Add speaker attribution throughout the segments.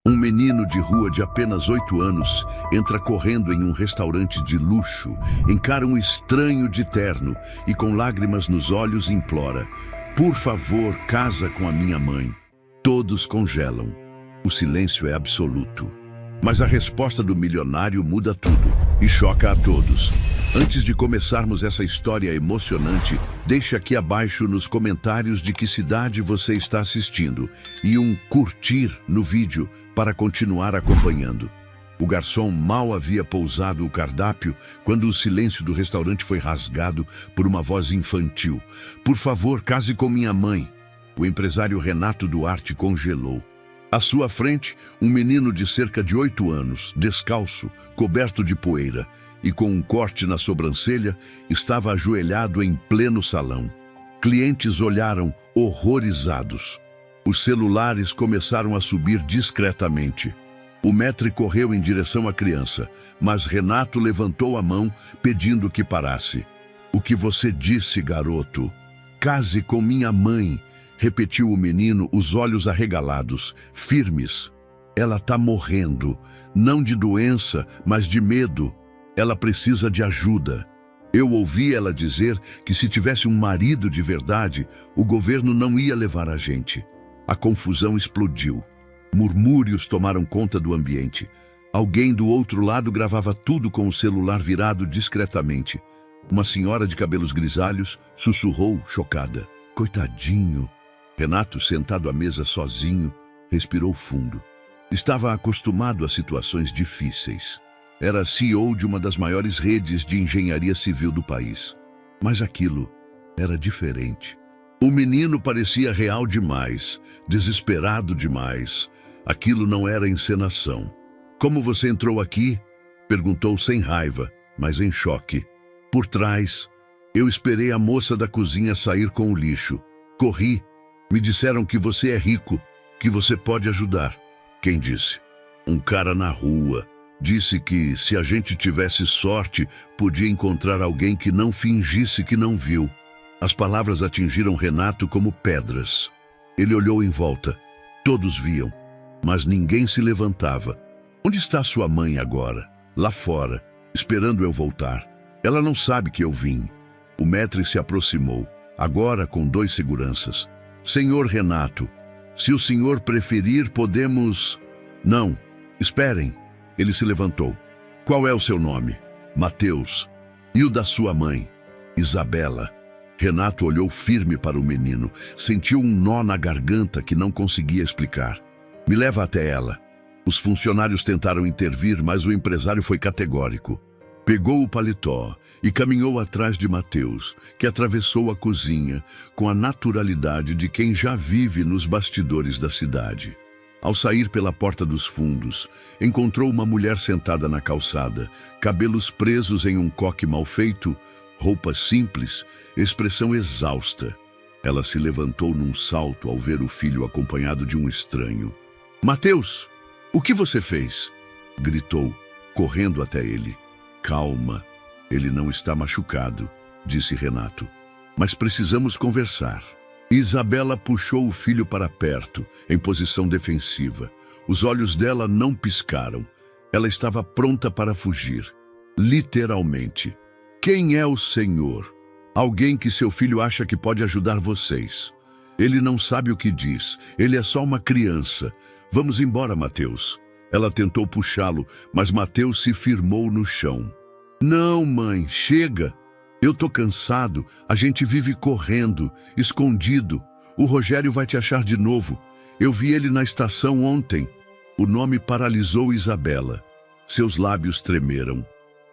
Speaker 1: Um menino de rua de apenas 8 anos entra correndo em um restaurante de luxo, encara um estranho de terno e com lágrimas nos olhos implora: "Por favor, casa com a minha mãe." Todos congelam. O silêncio é absoluto. Mas a resposta do milionário muda tudo e choca a todos. Antes de começarmos essa história emocionante, deixe aqui abaixo nos comentários de que cidade você está assistindo e um curtir no vídeo para continuar acompanhando. O garçom mal havia pousado o cardápio quando o silêncio do restaurante foi rasgado por uma voz infantil: "Por favor, case com minha mãe." O empresário Renato Duarte congelou. À sua frente, um menino de cerca de 8 anos, descalço, coberto de poeira e com um corte na sobrancelha, estava ajoelhado em pleno salão. Clientes olharam horrorizados. Os celulares começaram a subir discretamente. O maître correu em direção à criança, mas Renato levantou a mão, pedindo que parasse. "O que você disse, garoto?" "Case com minha mãe", repetiu o menino, os olhos arregalados, firmes. "Ela está morrendo, não de doença, mas de medo. Ela precisa de ajuda." Eu ouvi ela dizer que se tivesse um marido de verdade, o governo não ia levar a gente. A confusão explodiu. Murmúrios tomaram conta do ambiente. Alguém do outro lado gravava tudo com o celular virado discretamente. Uma senhora de cabelos grisalhos sussurrou, chocada: "Coitadinho." Renato, sentado à mesa sozinho, respirou fundo. Estava acostumado a situações difíceis. Era CEO de uma das maiores redes de engenharia civil do país. Mas aquilo era diferente. O menino parecia real demais, desesperado demais. Aquilo não era encenação. "Como você entrou aqui?" perguntou sem raiva, mas em choque. "Por trás. Eu esperei a moça da cozinha sair com o lixo. Corri. Me disseram que você é rico, que você pode ajudar." "Quem disse?" "Um cara na rua. Disse que, se a gente tivesse sorte, podia encontrar alguém que não fingisse que não viu." As palavras atingiram Renato como pedras. Ele olhou em volta. Todos viam, mas ninguém se levantava. "Onde está sua mãe agora?" "Lá fora, esperando eu voltar. Ela não sabe que eu vim." O maître se aproximou, agora com 2 seguranças. "Senhor Renato, se o senhor preferir, podemos..." "Não, esperem." Ele se levantou. "Qual é o seu nome?" "Mateus." "E o da sua mãe?" "Isabela." Renato olhou firme para o menino. Sentiu um nó na garganta que não conseguia explicar. "Me leva até ela." Os funcionários tentaram intervir, mas o empresário foi categórico. Pegou o paletó e caminhou atrás de Mateus, que atravessou a cozinha com a naturalidade de quem já vive nos bastidores da cidade. Ao sair pela porta dos fundos, encontrou uma mulher sentada na calçada, cabelos presos em um coque mal feito, roupa simples, expressão exausta. Ela se levantou num salto ao ver o filho acompanhado de um estranho. "Mateus, o que você fez?" gritou, correndo até ele. "Calma, ele não está machucado", disse Renato. "Mas precisamos conversar." Isabela puxou o filho para perto, em posição defensiva. Os olhos dela não piscaram. Ela estava pronta para fugir. Literalmente. "Quem é o senhor?" "Alguém que seu filho acha que pode ajudar vocês. Ele não sabe o que diz. Ele é só uma criança. Vamos embora, Mateus." Ela tentou puxá-lo, mas Mateus se firmou no chão. "Não, mãe, chega. Eu tô cansado. A gente vive correndo, escondido. O Rogério vai te achar de novo. Eu vi ele na estação ontem." O nome paralisou Isabela. Seus lábios tremeram.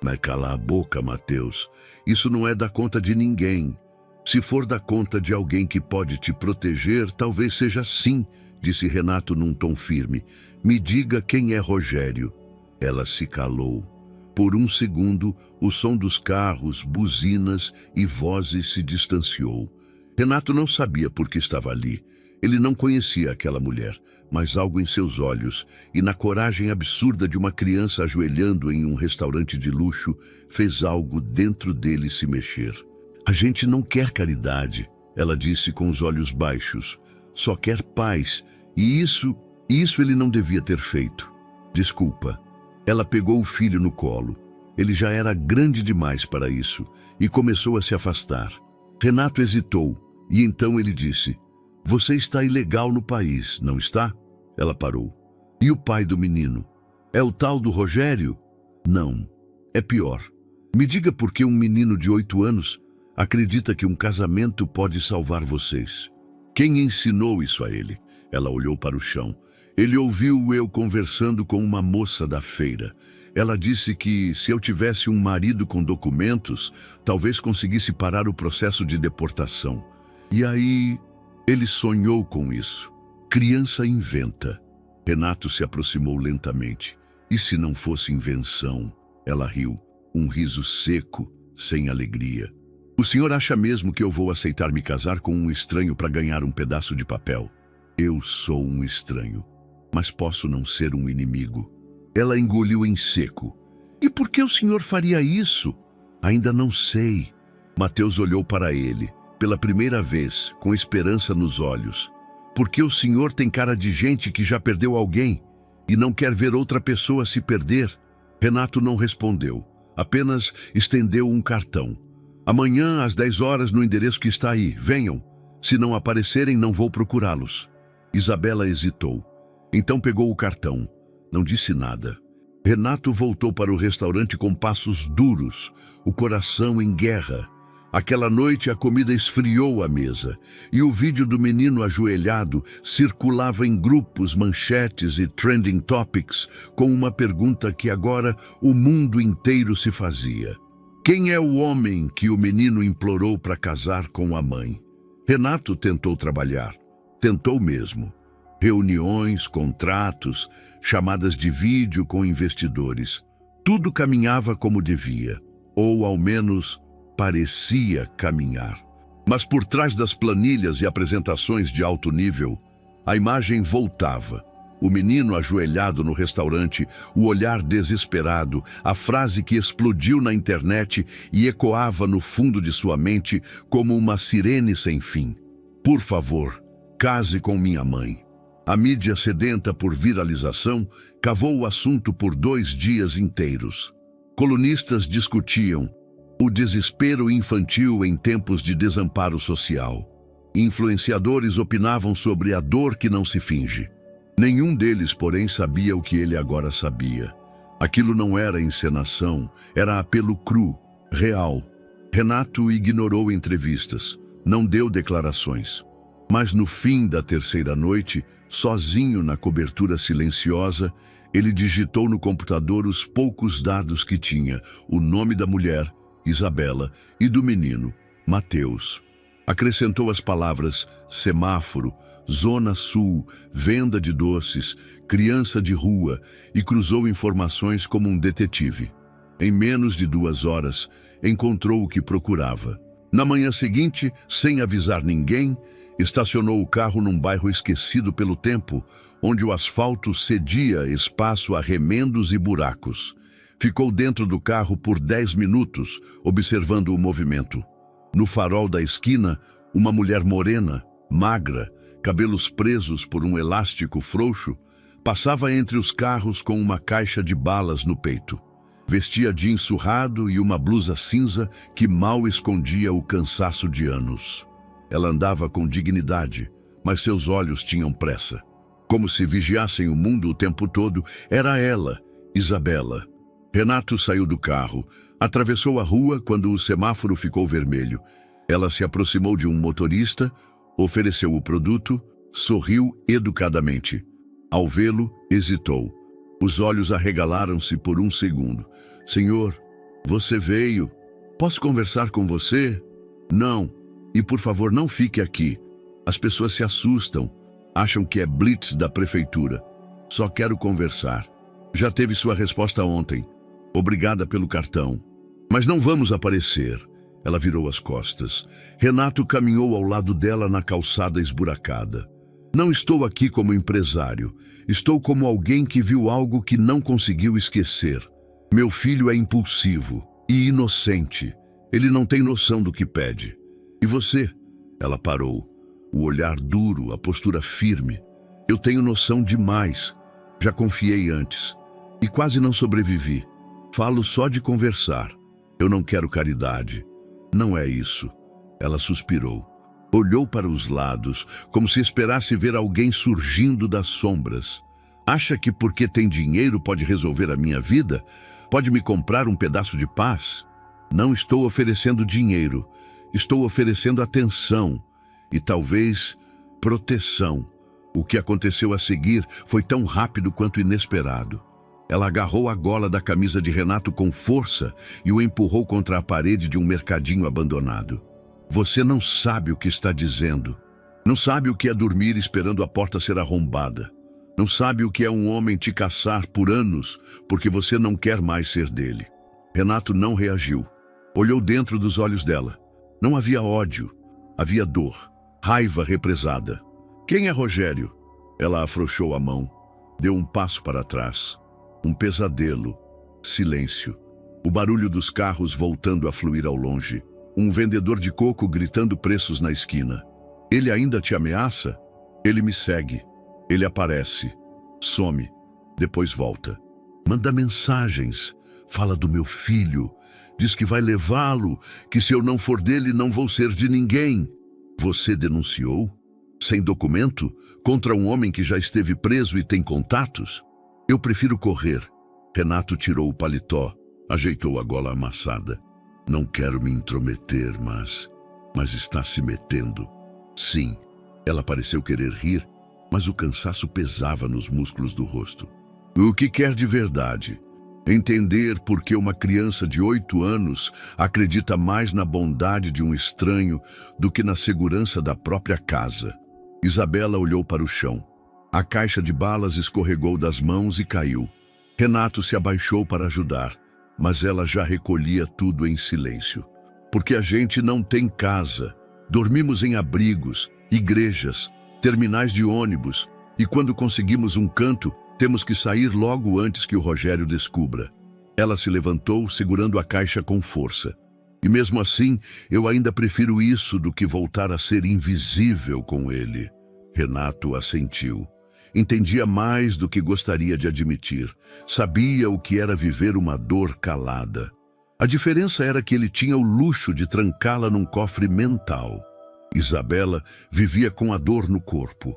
Speaker 1: "Mas cala a boca, Mateus. Isso não é da conta de ninguém. Se for da conta de alguém que pode te proteger, talvez seja sim", disse Renato num tom firme. "Me diga quem é Rogério." Ela se calou. Por um segundo, o som dos carros, buzinas e vozes se distanciou. Renato não sabia por que estava ali. Ele não conhecia aquela mulher, mas algo em seus olhos e na coragem absurda de uma criança ajoelhando em um restaurante de luxo fez algo dentro dele se mexer. "A gente não quer caridade", ela disse com os olhos baixos. "Só quer paz, e Isso ele não devia ter feito. Desculpa. Ela pegou o filho no colo. Ele já era grande demais para isso e começou a se afastar. Renato hesitou e então ele disse: "Você está ilegal no país, não está?" Ela parou. "E o pai do menino? É o tal do Rogério?" "Não, é pior. Me diga por que um menino de 8 anos acredita que um casamento pode salvar vocês. Quem ensinou isso a ele?" Ela olhou para o chão. "Ele ouviu eu conversando com uma moça da feira. Ela disse que, se eu tivesse um marido com documentos, talvez conseguisse parar o processo de deportação. E aí, ele sonhou com isso. Criança inventa." Renato se aproximou lentamente. "E se não fosse invenção?" Ela riu, um riso seco, sem alegria. "O senhor acha mesmo que eu vou aceitar me casar com um estranho para ganhar um pedaço de papel? Eu sou um estranho, mas posso não ser um inimigo." Ela engoliu em seco. "E por que o senhor faria isso?" "Ainda não sei." Mateus olhou para ele, pela primeira vez, com esperança nos olhos. "Porque o senhor tem cara de gente que já perdeu alguém e não quer ver outra pessoa se perder." Renato não respondeu, apenas estendeu um cartão. "Amanhã, às 10 horas, no endereço que está aí. Venham. Se não aparecerem, não vou procurá-los." Isabela hesitou. Então pegou o cartão. Não disse nada. Renato voltou para o restaurante com passos duros, o coração em guerra. Aquela noite a comida esfriou a mesa e o vídeo do menino ajoelhado circulava em grupos, manchetes e trending topics com uma pergunta que agora o mundo inteiro se fazia: quem é o homem que o menino implorou para casar com a mãe? Renato tentou trabalhar. Tentou mesmo. Reuniões, contratos, chamadas de vídeo com investidores. Tudo caminhava como devia, ou ao menos parecia caminhar. Mas por trás das planilhas e apresentações de alto nível, a imagem voltava. O menino ajoelhado no restaurante, o olhar desesperado, a frase que explodiu na internet e ecoava no fundo de sua mente como uma sirene sem fim. "Por favor, case com minha mãe." A mídia, sedenta por viralização, cavou o assunto por 2 dias inteiros. Colunistas discutiam o desespero infantil em tempos de desamparo social. Influenciadores opinavam sobre a dor que não se finge. Nenhum deles, porém, sabia o que ele agora sabia. Aquilo não era encenação, era apelo cru, real. Renato ignorou entrevistas, não deu declarações. Mas no fim da 3ª noite, sozinho na cobertura silenciosa, ele digitou no computador os poucos dados que tinha: o nome da mulher, Isabela, e do menino, Mateus. Acrescentou as palavras semáforo, Zona Sul, venda de doces, criança de rua e cruzou informações como um detetive. Em menos de 2 horas, encontrou o que procurava. Na manhã seguinte, sem avisar ninguém, estacionou o carro num bairro esquecido pelo tempo, onde o asfalto cedia espaço a remendos e buracos. Ficou dentro do carro por 10 minutos, observando o movimento. No farol da esquina, uma mulher morena, magra, cabelos presos por um elástico frouxo, passava entre os carros com uma caixa de balas no peito. Vestia jeans surrado e uma blusa cinza que mal escondia o cansaço de anos. Ela andava com dignidade, mas seus olhos tinham pressa. Como se vigiassem o mundo o tempo todo, era ela, Isabela. Renato saiu do carro, atravessou a rua quando o semáforo ficou vermelho. Ela se aproximou de um motorista, ofereceu o produto, sorriu educadamente. Ao vê-lo, hesitou. Os olhos arregalaram-se por um segundo. "Senhor, você veio? Posso conversar com você?" "Não. E por favor, não fique aqui. As pessoas se assustam, acham que é blitz da prefeitura. Só quero conversar. Já teve sua resposta ontem. Obrigada pelo cartão. Mas não vamos aparecer." Ela virou as costas. Renato caminhou ao lado dela na calçada esburacada. "Não estou aqui como empresário. Estou como alguém que viu algo que não conseguiu esquecer. Meu filho é impulsivo e inocente. Ele não tem noção do que pede. E você?" Ela parou, o olhar duro, a postura firme. Eu tenho noção demais. Já confiei antes. E quase não sobrevivi. Falo só de conversar. Eu não quero caridade. Não é isso. Ela suspirou. Olhou para os lados, como se esperasse ver alguém surgindo das sombras. Acha que porque tem dinheiro pode resolver a minha vida? Pode me comprar um pedaço de paz? Não estou oferecendo dinheiro. Estou oferecendo atenção e talvez proteção. O que aconteceu a seguir foi tão rápido quanto inesperado. Ela agarrou a gola da camisa de Renato com força e o empurrou contra a parede de um mercadinho abandonado. Você não sabe o que está dizendo. Não sabe o que é dormir esperando a porta ser arrombada. Não sabe o que é um homem te caçar por anos porque você não quer mais ser dele. Renato não reagiu. Olhou dentro dos olhos dela. Não havia ódio. Havia dor. Raiva represada. Quem é Rogério? Ela afrouxou a mão. Deu um passo para trás. Um pesadelo. Silêncio. O barulho dos carros voltando a fluir ao longe. Um vendedor de coco gritando preços na esquina. Ele ainda te ameaça? Ele me segue. Ele aparece. Some. Depois volta. Manda mensagens. Fala do meu filho. Diz que vai levá-lo, que se eu não for dele não vou ser de ninguém. Você denunciou? Sem documento? Contra um homem que já esteve preso e tem contatos? Eu prefiro correr. Renato tirou o paletó, ajeitou a gola amassada. Não quero me intrometer, mas está se metendo. Sim, ela pareceu querer rir, mas o cansaço pesava nos músculos do rosto. O que quer de verdade? Entender por que uma criança de 8 anos acredita mais na bondade de um estranho do que na segurança da própria casa. Isabela olhou para o chão. A caixa de balas escorregou das mãos e caiu. Renato se abaixou para ajudar, mas ela já recolhia tudo em silêncio. Porque a gente não tem casa. Dormimos em abrigos, igrejas, terminais de ônibus, e quando conseguimos um canto, temos que sair logo antes que o Rogério descubra. Ela se levantou, segurando a caixa com força. E mesmo assim, eu ainda prefiro isso do que voltar a ser invisível com ele. Renato assentiu. Entendia mais do que gostaria de admitir. Sabia o que era viver uma dor calada. A diferença era que ele tinha o luxo de trancá-la num cofre mental. Isabela vivia com a dor no corpo,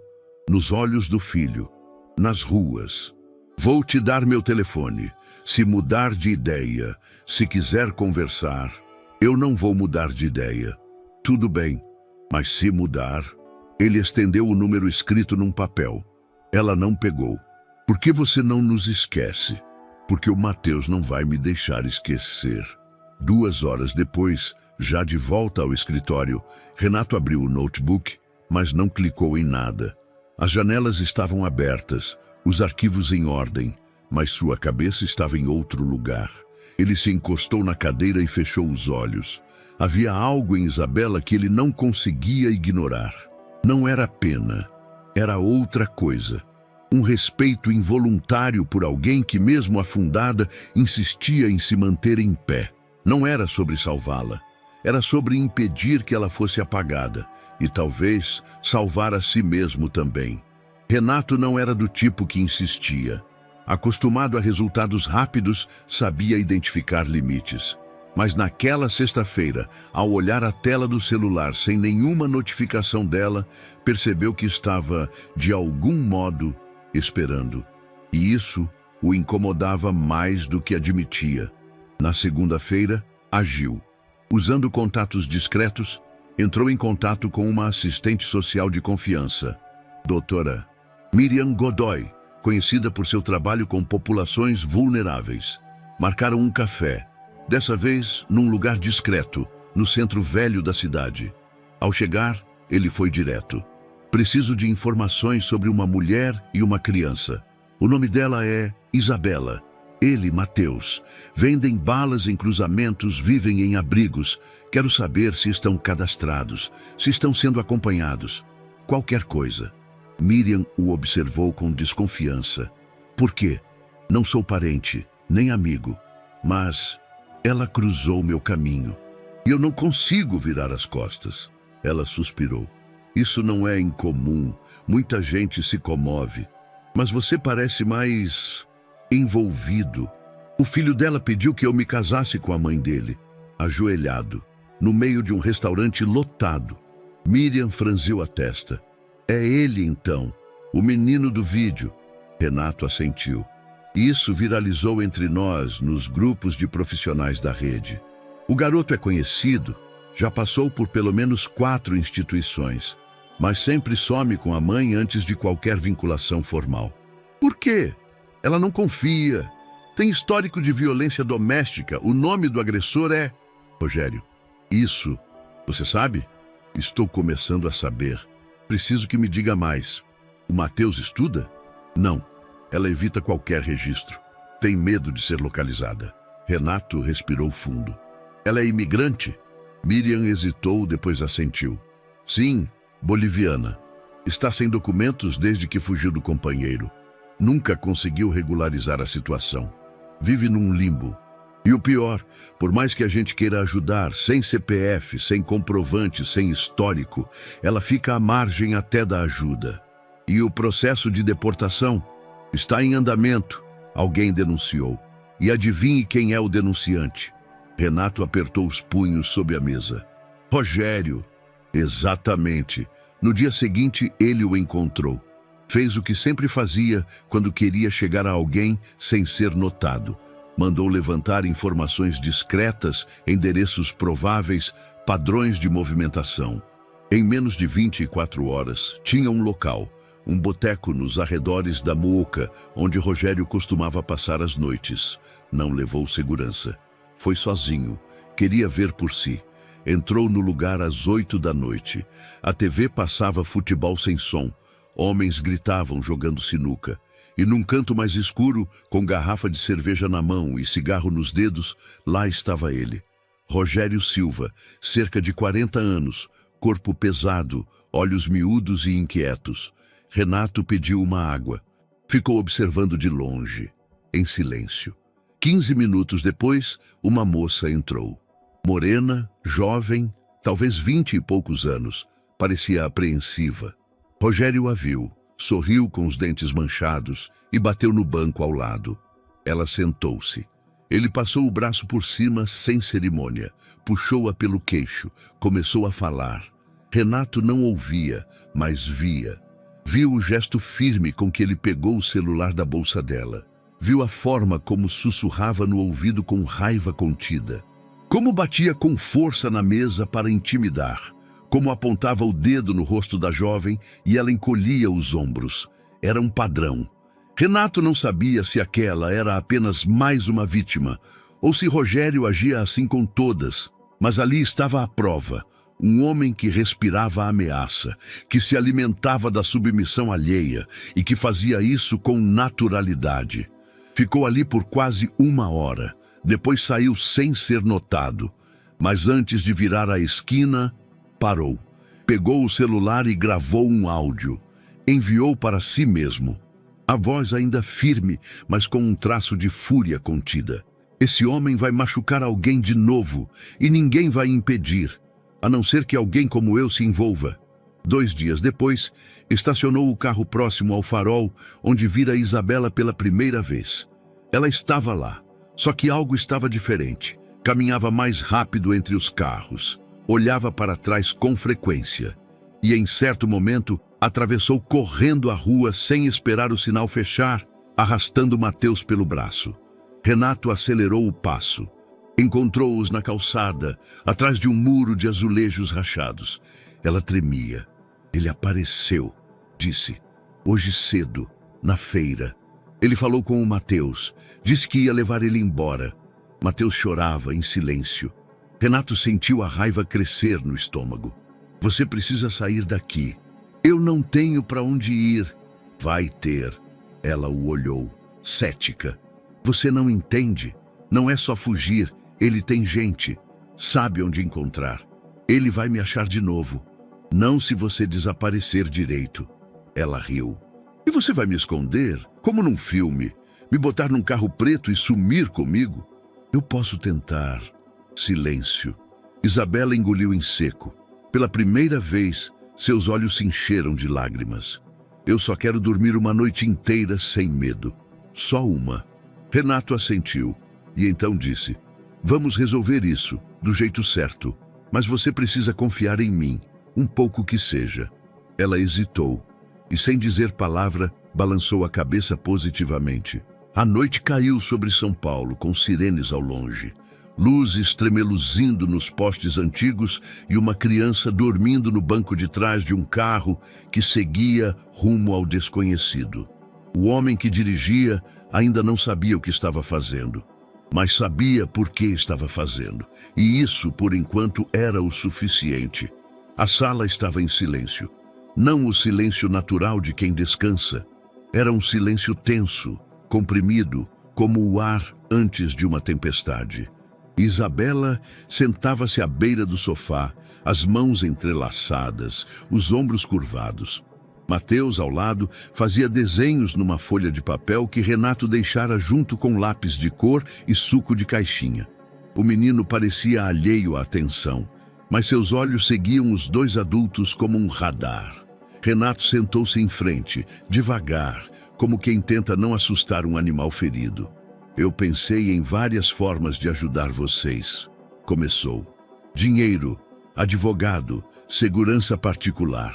Speaker 1: nos olhos do filho, nas ruas. Vou te dar meu telefone. Se mudar de ideia, se quiser conversar, eu não vou mudar de ideia. Tudo bem, mas se mudar... Ele estendeu o número escrito num papel. Ela não pegou. Por que você não nos esquece? Porque o Mateus não vai me deixar esquecer. 2 horas depois, já de volta ao escritório, Renato abriu o notebook, mas não clicou em nada. As janelas estavam abertas, os arquivos em ordem, mas sua cabeça estava em outro lugar. Ele se encostou na cadeira e fechou os olhos. Havia algo em Isabela que ele não conseguia ignorar. Não era pena, era outra coisa. Um respeito involuntário por alguém que, mesmo afundada, insistia em se manter em pé. Não era sobre salvá-la, era sobre impedir que ela fosse apagada e talvez salvar a si mesmo também. Renato não era do tipo que insistia. Acostumado a resultados rápidos, sabia identificar limites. Mas naquela sexta-feira, ao olhar a tela do celular sem nenhuma notificação dela, percebeu que estava, de algum modo, esperando. E isso o incomodava mais do que admitia. Na segunda-feira, agiu. Usando contatos discretos, entrou em contato com uma assistente social de confiança, doutora Miriam Godoy, conhecida por seu trabalho com populações vulneráveis. Marcaram um café. Dessa vez, num lugar discreto, no centro velho da cidade. Ao chegar, ele foi direto. Preciso de informações sobre uma mulher e uma criança. O nome dela é Isabela. Ele, Mateus. Vendem balas em cruzamentos, vivem em abrigos. Quero saber se estão cadastrados, se estão sendo acompanhados. Qualquer coisa. Miriam o observou com desconfiança. Por quê? Não sou parente, nem amigo, mas... Ela cruzou meu caminho e eu não consigo virar as costas. Ela suspirou. Isso não é incomum. Muita gente se comove. Mas você parece mais envolvido. O filho dela pediu que eu me casasse com a mãe dele, ajoelhado, no meio de um restaurante lotado. Miriam franziu a testa. É ele, então, o menino do vídeo. Renato assentiu. Isso viralizou entre nós, nos grupos de profissionais da rede. O garoto é conhecido, já passou por pelo menos 4 instituições, mas sempre some com a mãe antes de qualquer vinculação formal. Por quê? Ela não confia. Tem histórico de violência doméstica. O nome do agressor é... Rogério. Isso. Você sabe? Estou começando a saber. Preciso que me diga mais. O Matheus estuda? Não. Ela evita qualquer registro. Tem medo de ser localizada. Renato respirou fundo. Ela é imigrante? Miriam hesitou, depois assentiu. Sim, boliviana. Está sem documentos desde que fugiu do companheiro. Nunca conseguiu regularizar a situação. Vive num limbo. E o pior, por mais que a gente queira ajudar, sem CPF, sem comprovante, sem histórico, ela fica à margem até da ajuda. E o processo de deportação está em andamento. Alguém denunciou. E adivinhe quem é o denunciante. Renato apertou os punhos sob a mesa. Rogério. Exatamente. No dia seguinte, ele o encontrou. Fez o que sempre fazia quando queria chegar a alguém sem ser notado. Mandou levantar informações discretas, endereços prováveis, padrões de movimentação. Em menos de 24 horas, tinha um local, um boteco nos arredores da Mooca, onde Rogério costumava passar as noites. Não levou segurança. Foi sozinho. Queria ver por si. Entrou no lugar às 8 da noite. A TV passava futebol sem som. Homens gritavam jogando sinuca. E num canto mais escuro, com garrafa de cerveja na mão e cigarro nos dedos, lá estava ele. Rogério Silva, cerca de 40 anos, corpo pesado, olhos miúdos e inquietos. Renato pediu uma água. Ficou observando de longe, em silêncio. 15 minutos depois, uma moça entrou. Morena, jovem, talvez 20 e poucos anos. Parecia apreensiva. Rogério a viu, sorriu com os dentes manchados e bateu no banco ao lado. Ela sentou-se. Ele passou o braço por cima sem cerimônia, puxou-a pelo queixo, começou a falar. Renato não ouvia, mas via. Viu o gesto firme com que ele pegou o celular da bolsa dela. Viu a forma como sussurrava no ouvido com raiva contida. Como batia com força na mesa para intimidar. Como apontava o dedo no rosto da jovem e ela encolhia os ombros. Era um padrão. Renato não sabia se aquela era apenas mais uma vítima ou se Rogério agia assim com todas. Mas ali estava a prova. Um homem que respirava a ameaça, que se alimentava da submissão alheia e que fazia isso com naturalidade. Ficou ali por quase 1 hora. Depois saiu sem ser notado. Mas antes de virar a esquina, parou. Pegou o celular e gravou um áudio. Enviou para si mesmo. A voz ainda firme, mas com um traço de fúria contida. Esse homem vai machucar alguém de novo e ninguém vai impedir, a não ser que alguém como eu se envolva. 2 dias depois, estacionou o carro próximo ao farol, onde vira Isabela pela primeira vez. Ela estava lá, só que algo estava diferente. Caminhava mais rápido entre os carros. Olhava para trás com frequência. E em certo momento, atravessou correndo a rua sem esperar o sinal fechar, arrastando Matheus pelo braço. Renato acelerou o passo. Encontrou-os na calçada, atrás de um muro de azulejos rachados. Ela tremia. Ele apareceu, disse. Hoje cedo, na feira. Ele falou com o Matheus. Disse que ia levar ele embora. Matheus chorava em silêncio. Renato sentiu a raiva crescer no estômago. Você precisa sair daqui. Eu não tenho para onde ir. Vai ter. Ela o olhou, cética. Você não entende. Não é só fugir. Ele tem gente. Sabe onde encontrar. Ele vai me achar de novo. Não se você desaparecer direito. Ela riu. E você vai me esconder? Como num filme. Me botar num carro preto e sumir comigo? Eu posso tentar. Silêncio. Isabela engoliu em seco. Pela primeira vez, Seus olhos se encheram de lágrimas. Eu só quero dormir uma noite inteira sem medo. Só uma. Renato assentiu e então disse: vamos resolver isso, do jeito certo. Mas você precisa confiar em mim, um pouco que seja. Ela hesitou e, sem dizer palavra, balançou a cabeça positivamente. A noite caiu sobre São Paulo, com sirenes ao longe. Luzes tremeluzindo nos postes antigos e uma criança dormindo no banco de trás de um carro que seguia rumo ao desconhecido. O homem que dirigia ainda não sabia o que estava fazendo, mas sabia por que estava fazendo, e isso, por enquanto, era o suficiente. A sala estava em silêncio. Não o silêncio natural de quem descansa. Era um silêncio tenso, comprimido, como o ar antes de uma tempestade. Isabela sentava-se à beira do sofá, as mãos entrelaçadas, os ombros curvados. Mateus, ao lado, fazia desenhos numa folha de papel que Renato deixara junto com lápis de cor e suco de caixinha. O menino parecia alheio à atenção, mas seus olhos seguiam os dois adultos como um radar. Renato sentou-se em frente, devagar, como quem tenta não assustar um animal ferido. Eu pensei em várias formas de ajudar vocês. Começou. Dinheiro, advogado, segurança particular.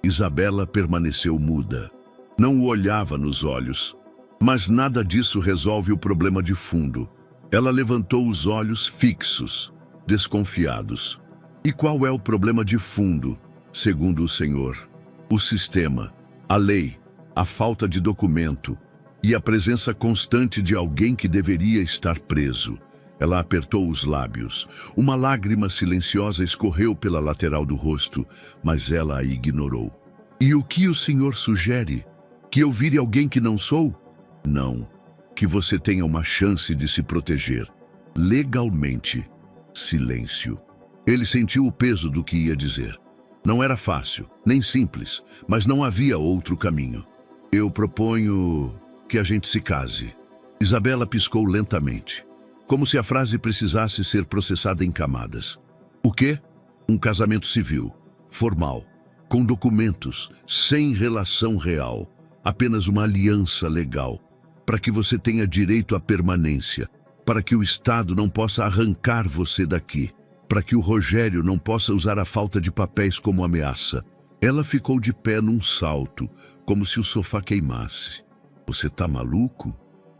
Speaker 1: Isabela permaneceu muda. Não o olhava nos olhos. Mas nada disso resolve o problema de fundo. Ela levantou os olhos fixos, desconfiados. E qual é o problema de fundo, segundo o senhor? O sistema, a lei, a falta de documento e a presença constante de alguém que deveria estar preso. Ela apertou os lábios. Uma lágrima silenciosa escorreu pela lateral do rosto, mas ela a ignorou. E o que o senhor sugere? Que eu vire alguém que não sou? Não. Que você tenha uma chance de se proteger. Legalmente. Silêncio. Ele sentiu o peso do que ia dizer. Não era fácil, nem simples, mas não havia outro caminho. Eu proponho que a gente se case. Isabela piscou lentamente, como se a frase precisasse ser processada em camadas. O quê? Um casamento civil, formal, com documentos, sem relação real, apenas uma aliança legal, para que você tenha direito à permanência, para que o Estado não possa arrancar você daqui, para que o Rogério não possa usar a falta de papéis como ameaça. Ela ficou de pé num salto, como se o sofá queimasse. Você tá maluco?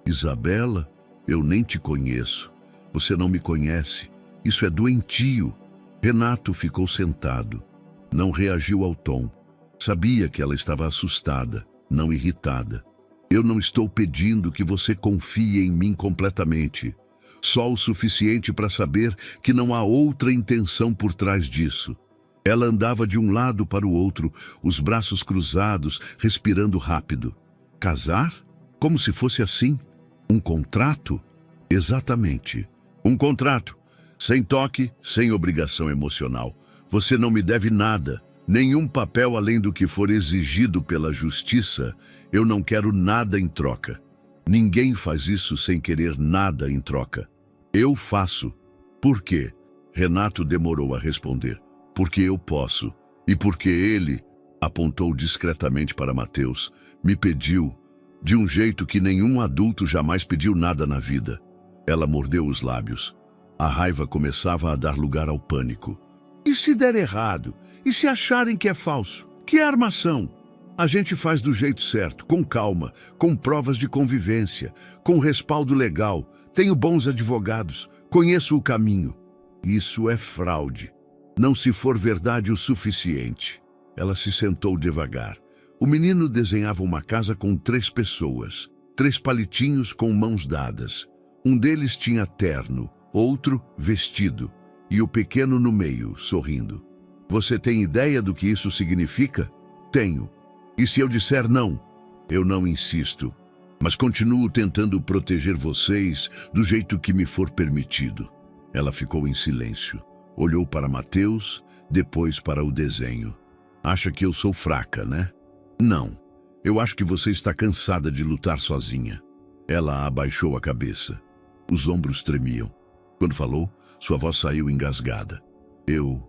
Speaker 1: Isabela, eu nem te conheço. Você não me conhece. Isso é doentio. Renato ficou sentado. Não reagiu ao tom. Sabia que ela estava assustada, não irritada. Eu não estou pedindo que você confie em mim completamente. Só o suficiente para saber que não há outra intenção por trás disso. Ela andava de um lado para o outro, os braços cruzados, respirando rápido. Casar? Como se fosse assim? Um contrato? Exatamente. Um contrato. Sem toque, sem obrigação emocional. Você não me deve nada, nenhum papel além do que for exigido pela justiça. Eu não quero nada em troca. Ninguém faz isso sem querer nada em troca. Eu faço. Por quê? Renato demorou a responder. Porque eu posso. E porque ele, apontou discretamente para Mateus, me pediu, de um jeito que nenhum adulto jamais pediu nada na vida. Ela mordeu os lábios. A raiva começava a dar lugar ao pânico. E se der errado? E se acharem que é falso? Que é armação? A gente faz do jeito certo, com calma, com provas de convivência, com respaldo legal. Tenho bons advogados, conheço o caminho. Isso é fraude. Não se for verdade o suficiente. Ela se sentou devagar. O menino desenhava uma casa com 3 pessoas, 3 palitinhos com mãos dadas. Um deles tinha terno, outro vestido, e o pequeno no meio, sorrindo. Você tem ideia do que isso significa? Tenho. E se eu disser não? Eu não insisto, mas continuo tentando proteger vocês do jeito que me for permitido. Ela ficou em silêncio. Olhou para Mateus, depois para o desenho. Acha que eu sou fraca, né? Não. Eu acho que você está cansada de lutar sozinha. Ela abaixou a cabeça. Os ombros tremiam. Quando falou, sua voz saiu engasgada. Eu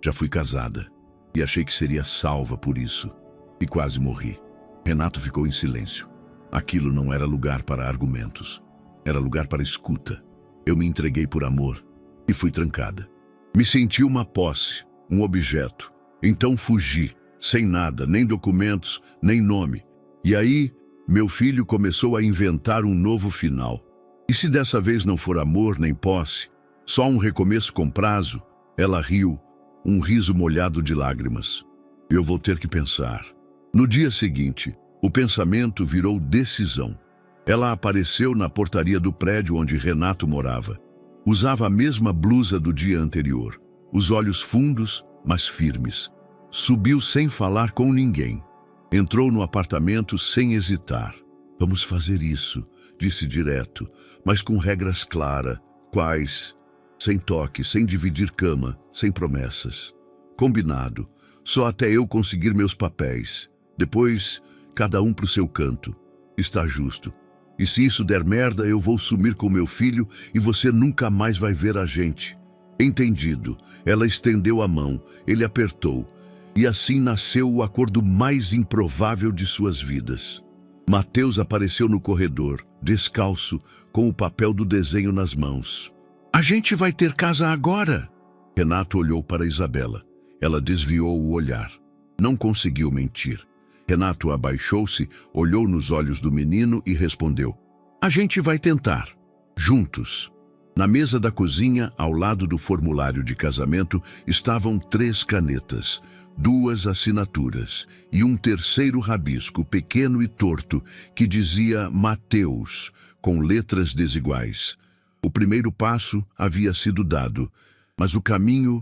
Speaker 1: já fui casada. e achei que seria salva por isso. E quase morri. Renato ficou em silêncio. Aquilo não era lugar para argumentos. Era lugar para escuta. Eu me entreguei por amor e fui trancada. Me senti uma posse, um objeto. Então fugi, sem nada, nem documentos, nem nome. E aí, meu filho começou a inventar um novo final. E se dessa vez não for amor nem posse, só um recomeço com prazo? Ela riu, um riso molhado de lágrimas. Eu vou ter que pensar. No dia seguinte, o pensamento virou decisão. Ela apareceu na portaria do prédio onde Renato morava. Usava a mesma blusa do dia anterior, os olhos fundos, mas firmes. Subiu sem falar com ninguém. Entrou no apartamento sem hesitar. Vamos fazer isso, disse direto, mas com regras claras. Quais? Sem toque, sem dividir cama, sem promessas. Combinado, só até eu conseguir meus papéis. Depois, cada um pro seu canto. Está justo. E se isso der merda, eu vou sumir com meu filho e você nunca mais vai ver a gente. Entendido. Ela estendeu a mão, ele apertou. E assim nasceu o acordo mais improvável de suas vidas. Mateus apareceu no corredor, descalço, com o papel do desenho nas mãos. A gente vai ter casa agora? Renato olhou para Isabela. Ela desviou o olhar. Não conseguiu mentir. Renato abaixou-se, olhou nos olhos do menino e respondeu: a gente vai tentar. Juntos. Na mesa da cozinha, ao lado do formulário de casamento, estavam 3 canetas, 2 assinaturas e um terceiro rabisco pequeno e torto que dizia Mateus, com letras desiguais. O primeiro passo havia sido dado, mas o caminho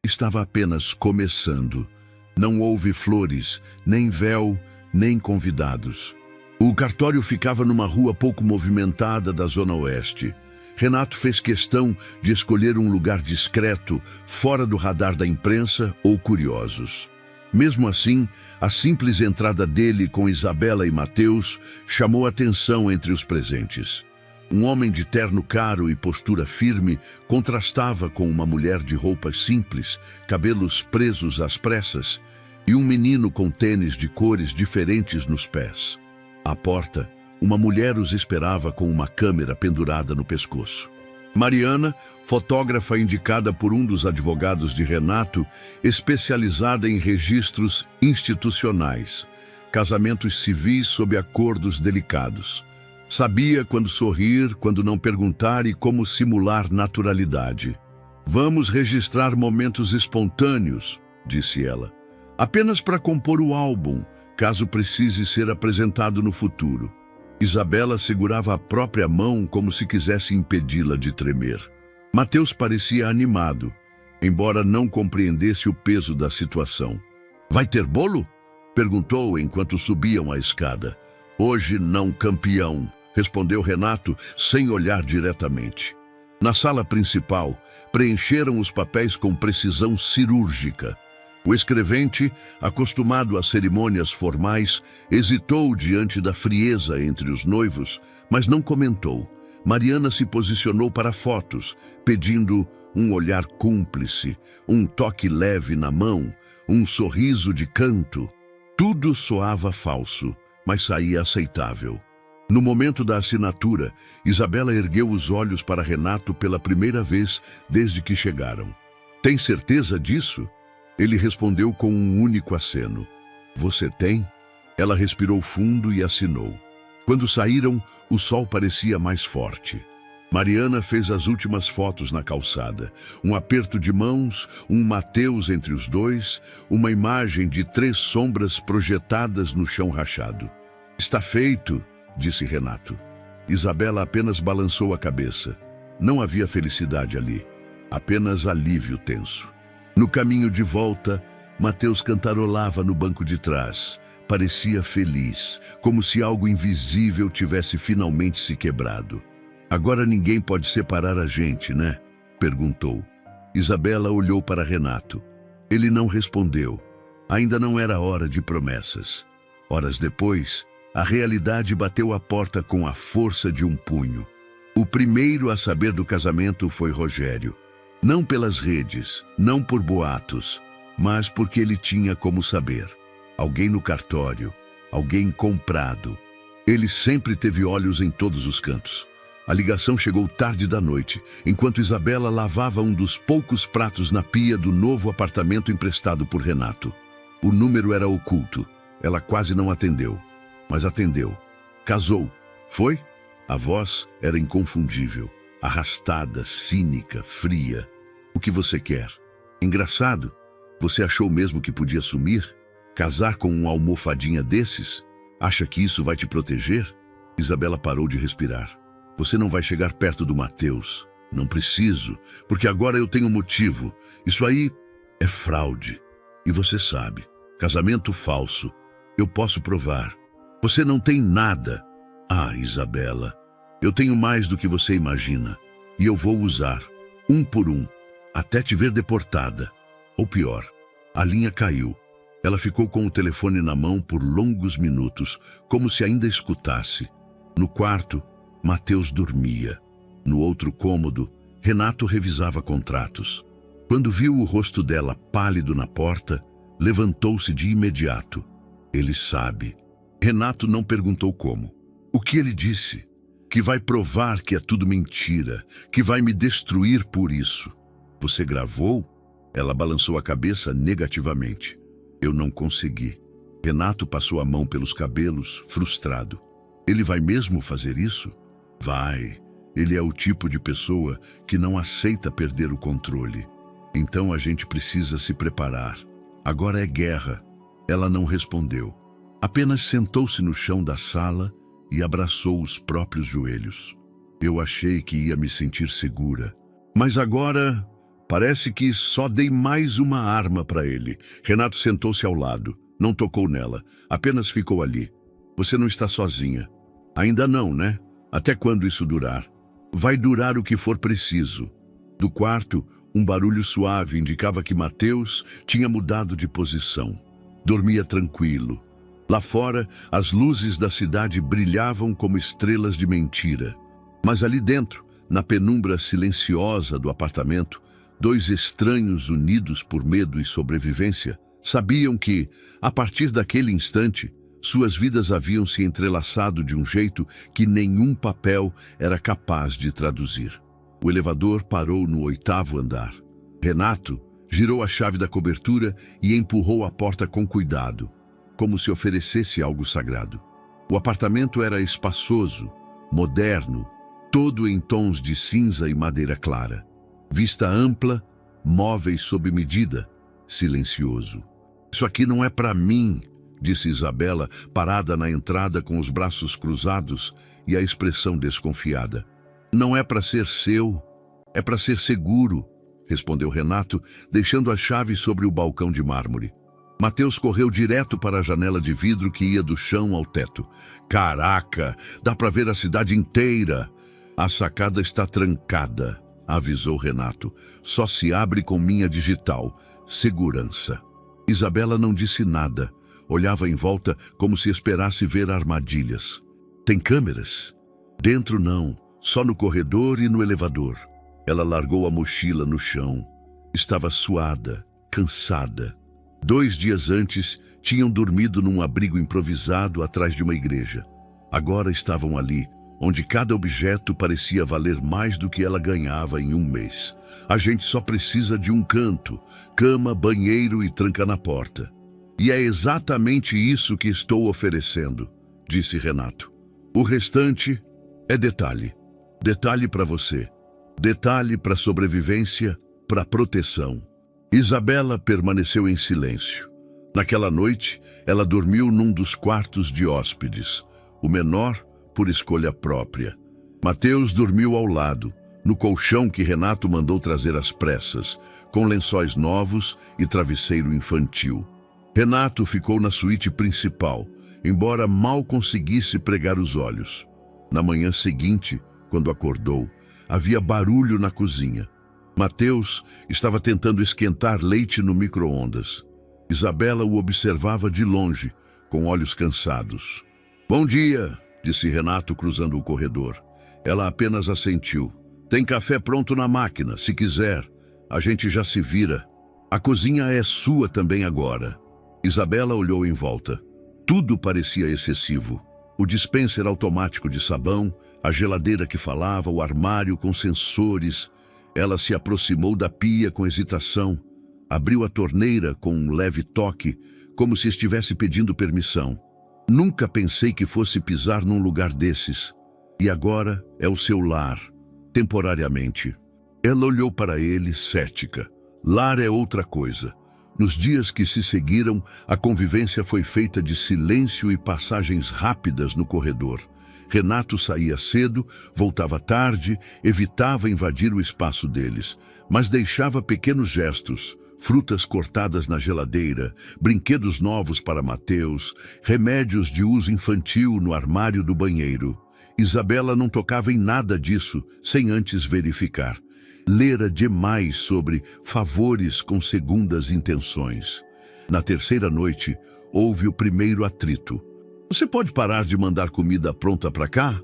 Speaker 1: estava apenas começando. Não houve flores, nem véu, nem convidados. O cartório ficava numa rua pouco movimentada da Zona Oeste. Renato fez questão de escolher um lugar discreto, fora do radar da imprensa ou curiosos. Mesmo assim, a simples entrada dele com Isabela e Mateus chamou atenção entre os presentes. Um homem de terno caro e postura firme contrastava com uma mulher de roupas simples, cabelos presos às pressas, e um menino com tênis de cores diferentes nos pés. À porta, uma mulher os esperava com uma câmera pendurada no pescoço. Mariana, fotógrafa indicada por um dos advogados de Renato, especializada em registros institucionais, casamentos civis sob acordos delicados. Sabia quando sorrir, quando não perguntar e como simular naturalidade. Vamos registrar momentos espontâneos, disse ela, apenas para compor o álbum, caso precise ser apresentado no futuro. Isabela segurava a própria mão como se quisesse impedi-la de tremer. Mateus parecia animado, embora não compreendesse o peso da situação. Vai ter bolo? Perguntou enquanto subiam a escada. Hoje não, campeão, respondeu Renato sem olhar diretamente. Na sala principal, preencheram os papéis com precisão cirúrgica. O escrevente, acostumado a cerimônias formais, hesitou diante da frieza entre os noivos, mas não comentou. Mariana se posicionou para fotos, pedindo um olhar cúmplice, um toque leve na mão, um sorriso de canto. Tudo soava falso, mas saía aceitável. No momento da assinatura, Isabela ergueu os olhos para Renato pela primeira vez desde que chegaram. Tem certeza disso? Ele respondeu com um único aceno. Você tem? Ela respirou fundo e assinou. Quando saíram, o sol parecia mais forte. Mariana fez as últimas fotos na calçada. Um aperto de mãos, um Mateus entre os dois, uma imagem de 3 sombras projetadas no chão rachado. Está feito, disse Renato. Isabela apenas balançou a cabeça. Não havia felicidade ali, apenas alívio tenso. No caminho de volta, Mateus cantarolava no banco de trás. Parecia feliz, como se algo invisível tivesse finalmente se quebrado. Agora ninguém pode separar a gente, né? Perguntou. Isabela olhou para Renato. Ele não respondeu. Ainda não era hora de promessas. Horas depois, a realidade bateu à porta com a força de um punho. O primeiro a saber do casamento foi Rogério. Não pelas redes, não por boatos, mas porque ele tinha como saber. Alguém no cartório, alguém comprado. Ele sempre teve olhos em todos os cantos. A ligação chegou tarde da noite, enquanto Isabela lavava um dos poucos pratos na pia do novo apartamento emprestado por Renato. O número era oculto. Ela quase não atendeu, mas atendeu. Casou. Foi? A voz era inconfundível, arrastada, cínica, fria. O que você quer? Engraçado. Você achou mesmo que podia sumir? Casar com um almofadinha desses? Acha que isso vai te proteger? Isabela parou de respirar. Você não vai chegar perto do Matheus. Não preciso, porque agora eu tenho motivo. Isso aí é fraude. E você sabe. Casamento falso. Eu posso provar. Você não tem nada. Ah, Isabela, eu tenho mais do que você imagina. E eu vou usar, um por um, até te ver deportada. Ou pior, a linha caiu. Ela ficou com o telefone na mão por longos minutos, como se ainda escutasse. No quarto, Matheus dormia. No outro cômodo, Renato revisava contratos. Quando viu o rosto dela pálido na porta, levantou-se de imediato. Ele sabe. Renato não perguntou como. O que ele disse? Que vai provar que é tudo mentira, que vai me destruir por isso. Você gravou? Ela balançou a cabeça negativamente. Eu não consegui. Renato passou a mão pelos cabelos, frustrado. Ele vai mesmo fazer isso? Vai. Ele é o tipo de pessoa que não aceita perder o controle. Então a gente precisa se preparar. Agora é guerra. Ela não respondeu. Apenas sentou-se no chão da sala e abraçou os próprios joelhos. Eu achei que ia me sentir segura. Mas agora, parece que só dei mais uma arma para ele. Renato sentou-se ao lado. Não tocou nela. Apenas ficou ali. Você não está sozinha. Ainda não, né? Até quando isso durar? Vai durar o que for preciso. Do quarto, um barulho suave indicava que Matheus tinha mudado de posição. Dormia tranquilo. Lá fora, as luzes da cidade brilhavam como estrelas de mentira. Mas ali dentro, na penumbra silenciosa do apartamento, dois estranhos unidos por medo e sobrevivência sabiam que, a partir daquele instante, suas vidas haviam se entrelaçado de um jeito que nenhum papel era capaz de traduzir. O elevador parou no 8º andar. Renato girou a chave da cobertura e empurrou a porta com cuidado, como se oferecesse algo sagrado. O apartamento era espaçoso, moderno, todo em tons de cinza e madeira clara. Vista ampla, móveis sob medida, silencioso. Isso aqui não é para mim, disse Isabela, parada na entrada com os braços cruzados e a expressão desconfiada. Não é para ser seu, é para ser seguro, respondeu Renato, deixando a chave sobre o balcão de mármore. Matheus correu direto para a janela de vidro que ia do chão ao teto. Caraca, dá para ver a cidade inteira. A sacada está trancada, avisou Renato. Só se abre com minha digital. Segurança. Isabela não disse nada. Olhava em volta como se esperasse ver armadilhas. Tem câmeras? Dentro não, só no corredor e no elevador. Ela largou a mochila no chão. Estava suada, cansada. 2 dias antes, tinham dormido num abrigo improvisado atrás de uma igreja. Agora estavam ali, onde cada objeto parecia valer mais do que ela ganhava em um mês. A gente só precisa de um canto, cama, banheiro e tranca na porta. E é exatamente isso que estou oferecendo, disse Renato. O restante é detalhe. Detalhe para você. Detalhe para sobrevivência, para proteção. Isabela permaneceu em silêncio. Naquela noite, ela dormiu num dos quartos de hóspedes, o menor por escolha própria. Matheus dormiu ao lado, no colchão que Renato mandou trazer às pressas, com lençóis novos e travesseiro infantil. Renato ficou na suíte principal, embora mal conseguisse pregar os olhos. Na manhã seguinte, quando acordou, havia barulho na cozinha. Matheus estava tentando esquentar leite no micro-ondas. Isabela o observava de longe, com olhos cansados. Bom dia, disse Renato cruzando o corredor. Ela apenas assentiu. Tem café pronto na máquina, se quiser. A gente já se vira. A cozinha é sua também agora. Isabela olhou em volta. Tudo parecia excessivo. O dispenser automático de sabão, a geladeira que falava, o armário com sensores. Ela se aproximou da pia com hesitação. Abriu a torneira com um leve toque, como se estivesse pedindo permissão. Nunca pensei que fosse pisar num lugar desses. E agora é o seu lar, temporariamente. Ela olhou para ele, cética. Lar é outra coisa. Nos dias que se seguiram, a convivência foi feita de silêncio e passagens rápidas no corredor. Renato saía cedo, voltava tarde, evitava invadir o espaço deles, mas deixava pequenos gestos, frutas cortadas na geladeira, brinquedos novos para Mateus, remédios de uso infantil no armário do banheiro. Isabela não tocava em nada disso, sem antes verificar. Lera demais sobre favores com segundas intenções. Na terceira noite, houve o primeiro atrito. Você pode parar de mandar comida pronta para cá?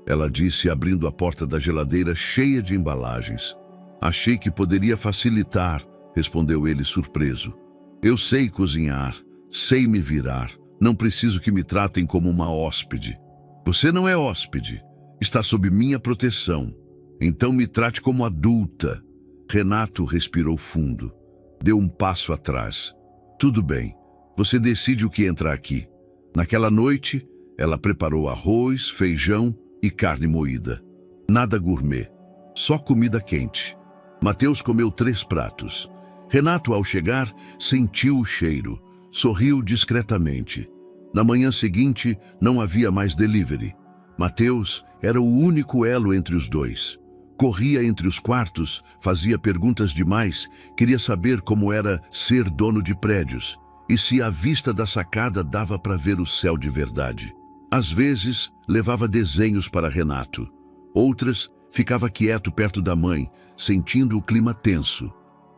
Speaker 1: Ela disse, abrindo a porta da geladeira cheia de embalagens. Achei que poderia facilitar, respondeu ele surpreso. Eu sei cozinhar, sei me virar, não preciso que me tratem como uma hóspede. Você não é hóspede, está sob minha proteção. Então me trate como adulta. Renato respirou fundo. Deu um passo atrás. Tudo bem, você decide o que entra aqui. Naquela noite, ela preparou arroz, feijão e carne moída. Nada gourmet, só comida quente. Mateus comeu 3 pratos. Renato, ao chegar, sentiu o cheiro. Sorriu discretamente. Na manhã seguinte, não havia mais delivery. Mateus era o único elo entre os dois. Corria entre os quartos, fazia perguntas demais, queria saber como era ser dono de prédios e se a vista da sacada dava para ver o céu de verdade. Às vezes, levava desenhos para Renato. Outras, ficava quieto perto da mãe, sentindo o clima tenso.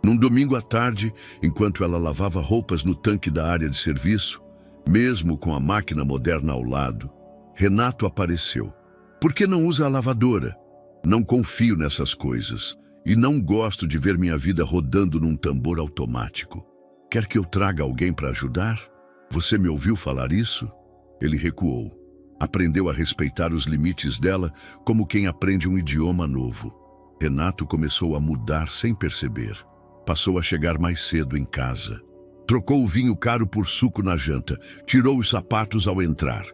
Speaker 1: Num domingo à tarde, enquanto ela lavava roupas no tanque da área de serviço, mesmo com a máquina moderna ao lado, Renato apareceu. Por que não usa a lavadora? Não confio nessas coisas e não gosto de ver minha vida rodando num tambor automático. Quer que eu traga alguém para ajudar? Você me ouviu falar isso? Ele recuou. Aprendeu a respeitar os limites dela como quem aprende um idioma novo. Renato começou a mudar sem perceber. Passou a chegar mais cedo em casa. Trocou o vinho caro por suco na janta, tirou os sapatos ao entrar.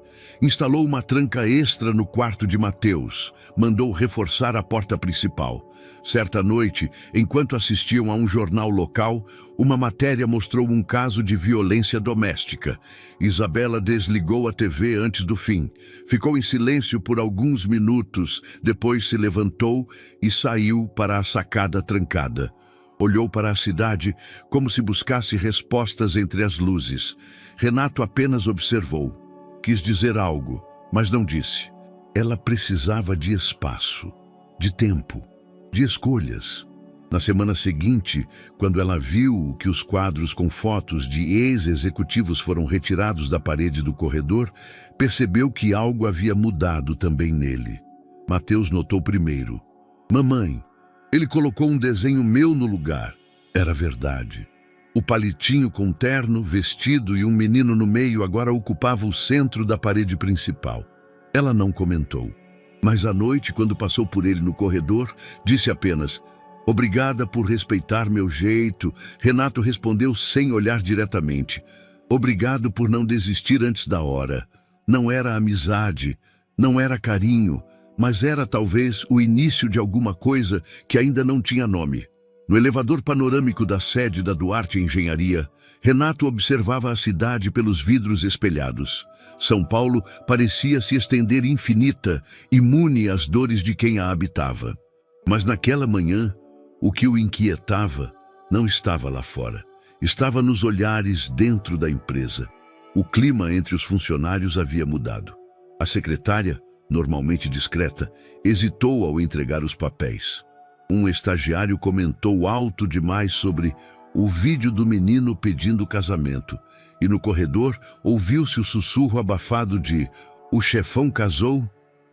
Speaker 1: Instalou uma tranca extra no quarto de Mateus, mandou reforçar a porta principal. Certa noite, enquanto assistiam a um jornal local, uma matéria mostrou um caso de violência doméstica. Isabela desligou a TV antes do fim. Ficou em silêncio por alguns minutos, depois se levantou e saiu para a sacada trancada. Olhou para a cidade como se buscasse respostas entre as luzes. Renato apenas observou. Quis dizer algo, mas não disse. Ela precisava de espaço, de tempo, de escolhas. Na semana seguinte, quando ela viu que os quadros com fotos de ex-executivos foram retirados da parede do corredor, percebeu que algo havia mudado também nele. Mateus notou primeiro. Mamãe, ele colocou um desenho meu no lugar. Era verdade. O palitinho com terno, vestido e um menino no meio agora ocupava o centro da parede principal. Ela não comentou. Mas à noite, quando passou por ele no corredor, disse apenas: obrigada por respeitar meu jeito. Renato respondeu sem olhar diretamente. Obrigado por não desistir antes da hora. Não era amizade, não era carinho, mas era talvez o início de alguma coisa que ainda não tinha nome. No elevador panorâmico da sede da Duarte Engenharia, Renato observava a cidade pelos vidros espelhados. São Paulo parecia se estender infinita, imune às dores de quem a habitava. Mas naquela manhã, o que o inquietava não estava lá fora. Estava nos olhares dentro da empresa. O clima entre os funcionários havia mudado. A secretária, normalmente discreta, hesitou ao entregar os papéis. Um estagiário comentou alto demais sobre o vídeo do menino pedindo casamento, e no corredor ouviu-se o sussurro abafado de "O chefão casou?".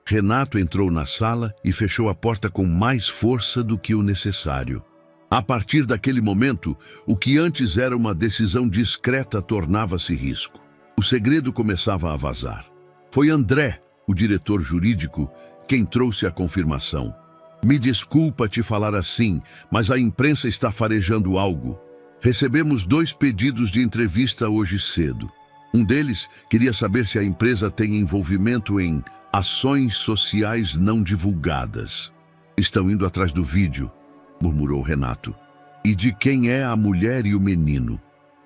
Speaker 1: Renato entrou na sala e fechou a porta com mais força do que o necessário. A partir daquele momento, o que antes era uma decisão discreta tornava-se risco. O segredo começava a vazar. Foi André, o diretor jurídico, quem trouxe a confirmação. Me desculpa te falar assim, mas a imprensa está farejando algo. Recebemos 2 pedidos de entrevista hoje cedo. Um deles queria saber se a empresa tem envolvimento em ações sociais não divulgadas. Estão indo atrás do vídeo, murmurou Renato. E de quem é a mulher e o menino?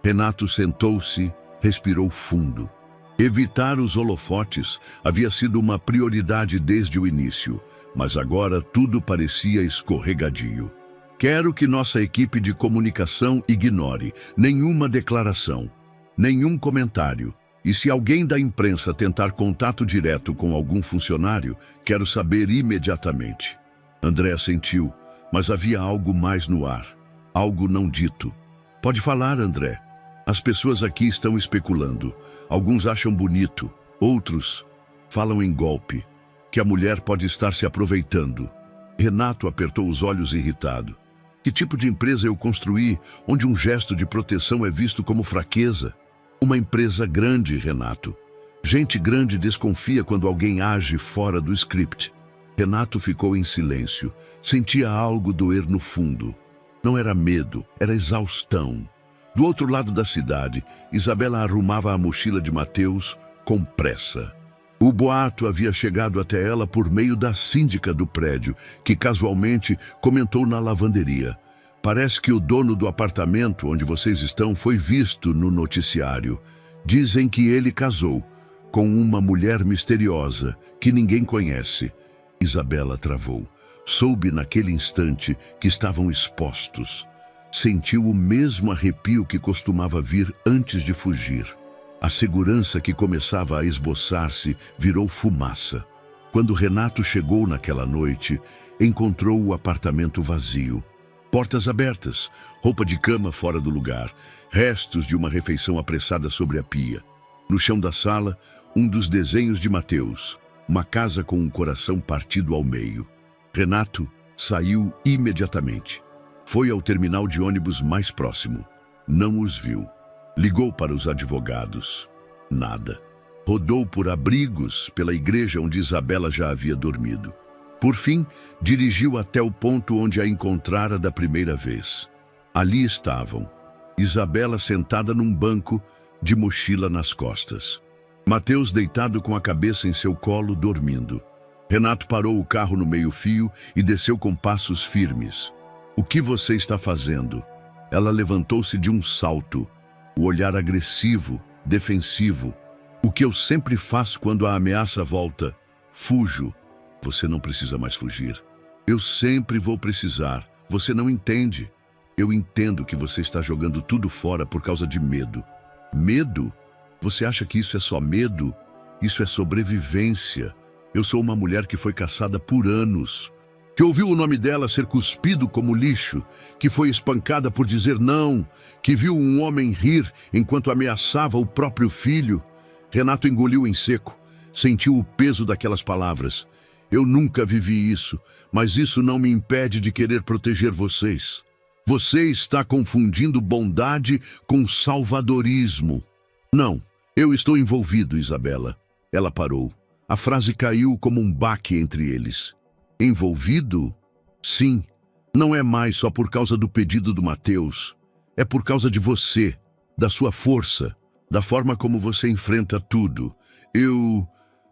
Speaker 1: Renato sentou-se, respirou fundo. Evitar os holofotes havia sido uma prioridade desde o início, mas agora tudo parecia escorregadio. Quero que nossa equipe de comunicação ignore nenhuma declaração, nenhum comentário. E se alguém da imprensa tentar contato direto com algum funcionário, quero saber imediatamente. André assentiu, mas havia algo mais no ar, algo não dito. Pode falar, André. As pessoas aqui estão especulando. Alguns acham bonito, outros falam em golpe, que a mulher pode estar se aproveitando. Renato apertou os olhos irritado. Que tipo de empresa eu construí onde um gesto de proteção é visto como fraqueza? Uma empresa grande, Renato. Gente grande desconfia quando alguém age fora do script. Renato ficou em silêncio. Sentia algo doer no fundo. Não era medo, era exaustão. Do outro lado da cidade, Isabela arrumava a mochila de Mateus com pressa. O boato havia chegado até ela por meio da síndica do prédio, que casualmente comentou na lavanderia. Parece que o dono do apartamento onde vocês estão foi visto no noticiário. Dizem que ele casou com uma mulher misteriosa que ninguém conhece. Isabela travou. Soube naquele instante que estavam expostos. Sentiu o mesmo arrepio que costumava vir antes de fugir. A segurança que começava a esboçar-se virou fumaça. Quando Renato chegou naquela noite, encontrou o apartamento vazio. Portas abertas, roupa de cama fora do lugar, restos de uma refeição apressada sobre a pia. No chão da sala, um dos desenhos de Mateus, uma casa com um coração partido ao meio. Renato saiu imediatamente. Foi ao terminal de ônibus mais próximo. Não os viu. Ligou para os advogados. Nada. Rodou por abrigos pela igreja onde Isabela já havia dormido. Por fim, dirigiu até o ponto onde a encontrara da primeira vez. Ali estavam. Isabela sentada num banco, de mochila nas costas. Mateus deitado com a cabeça em seu colo, dormindo. Renato parou o carro no meio-fio e desceu com passos firmes. O que você está fazendo? Ela levantou-se de um salto, o olhar agressivo, defensivo. O que eu sempre faço quando a ameaça volta? Fujo. Você não precisa mais fugir. Eu sempre vou precisar. Você não entende. Eu entendo que você está jogando tudo fora por causa de medo. Medo? Você acha que isso é só medo? Isso é sobrevivência. Eu sou uma mulher que foi caçada por anos, que ouviu o nome dela ser cuspido como lixo, que foi espancada por dizer não, que viu um homem rir enquanto ameaçava o próprio filho. Renato engoliu em seco, sentiu o peso daquelas palavras. Eu nunca vivi isso, mas isso não me impede de querer proteger vocês. Você está confundindo bondade com salvadorismo. Não, eu estou envolvido, Isabela. Ela parou. A frase caiu como um baque entre eles. Envolvido? Sim. Não é mais só por causa do pedido do Mateus. É por causa de você, da sua força, da forma como você enfrenta tudo. Eu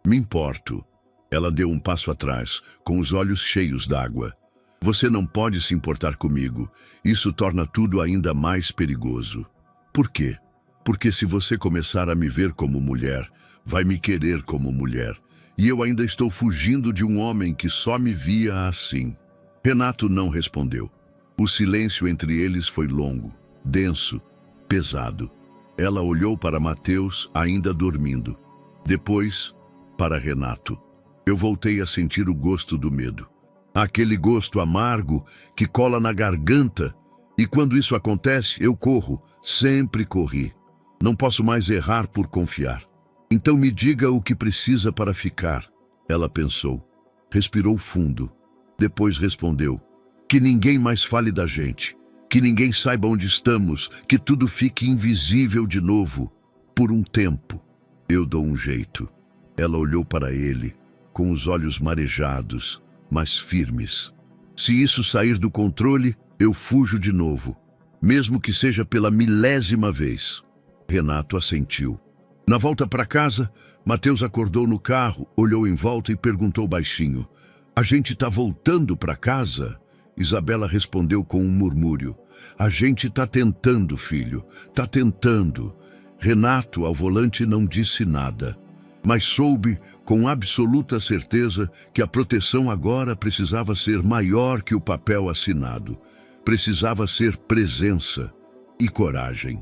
Speaker 1: me importo. Ela deu um passo atrás, com os olhos cheios d'água. Você não pode se importar comigo. Isso torna tudo ainda mais perigoso. Por quê? Porque se você começar a me ver como mulher, vai me querer como mulher. E eu ainda estou fugindo de um homem que só me via assim. Renato não respondeu. O silêncio entre eles foi longo, denso, pesado. Ela olhou para Mateus, ainda dormindo. Depois, para Renato. Eu voltei a sentir o gosto do medo. Aquele gosto amargo que cola na garganta. E quando isso acontece, eu corro. Sempre corri. Não posso mais errar por confiar. Então me diga o que precisa para ficar. Ela pensou. Respirou fundo. Depois respondeu. Que ninguém mais fale da gente. Que ninguém saiba onde estamos, que tudo fique invisível de novo, por um tempo. Eu dou um jeito. Ela olhou para ele, com os olhos marejados, mas firmes. Se isso sair do controle, eu fujo de novo, mesmo que seja pela 1000ª vez. Renato assentiu. Na volta para casa, Mateus acordou no carro, olhou em volta e perguntou baixinho: "A gente tá voltando para casa?" Isabela respondeu com um murmúrio: "A gente tá tentando, filho, tá tentando." Renato, ao volante, não disse nada, mas soube com absoluta certeza que a proteção agora precisava ser maior que o papel assinado. Precisava ser presença e coragem.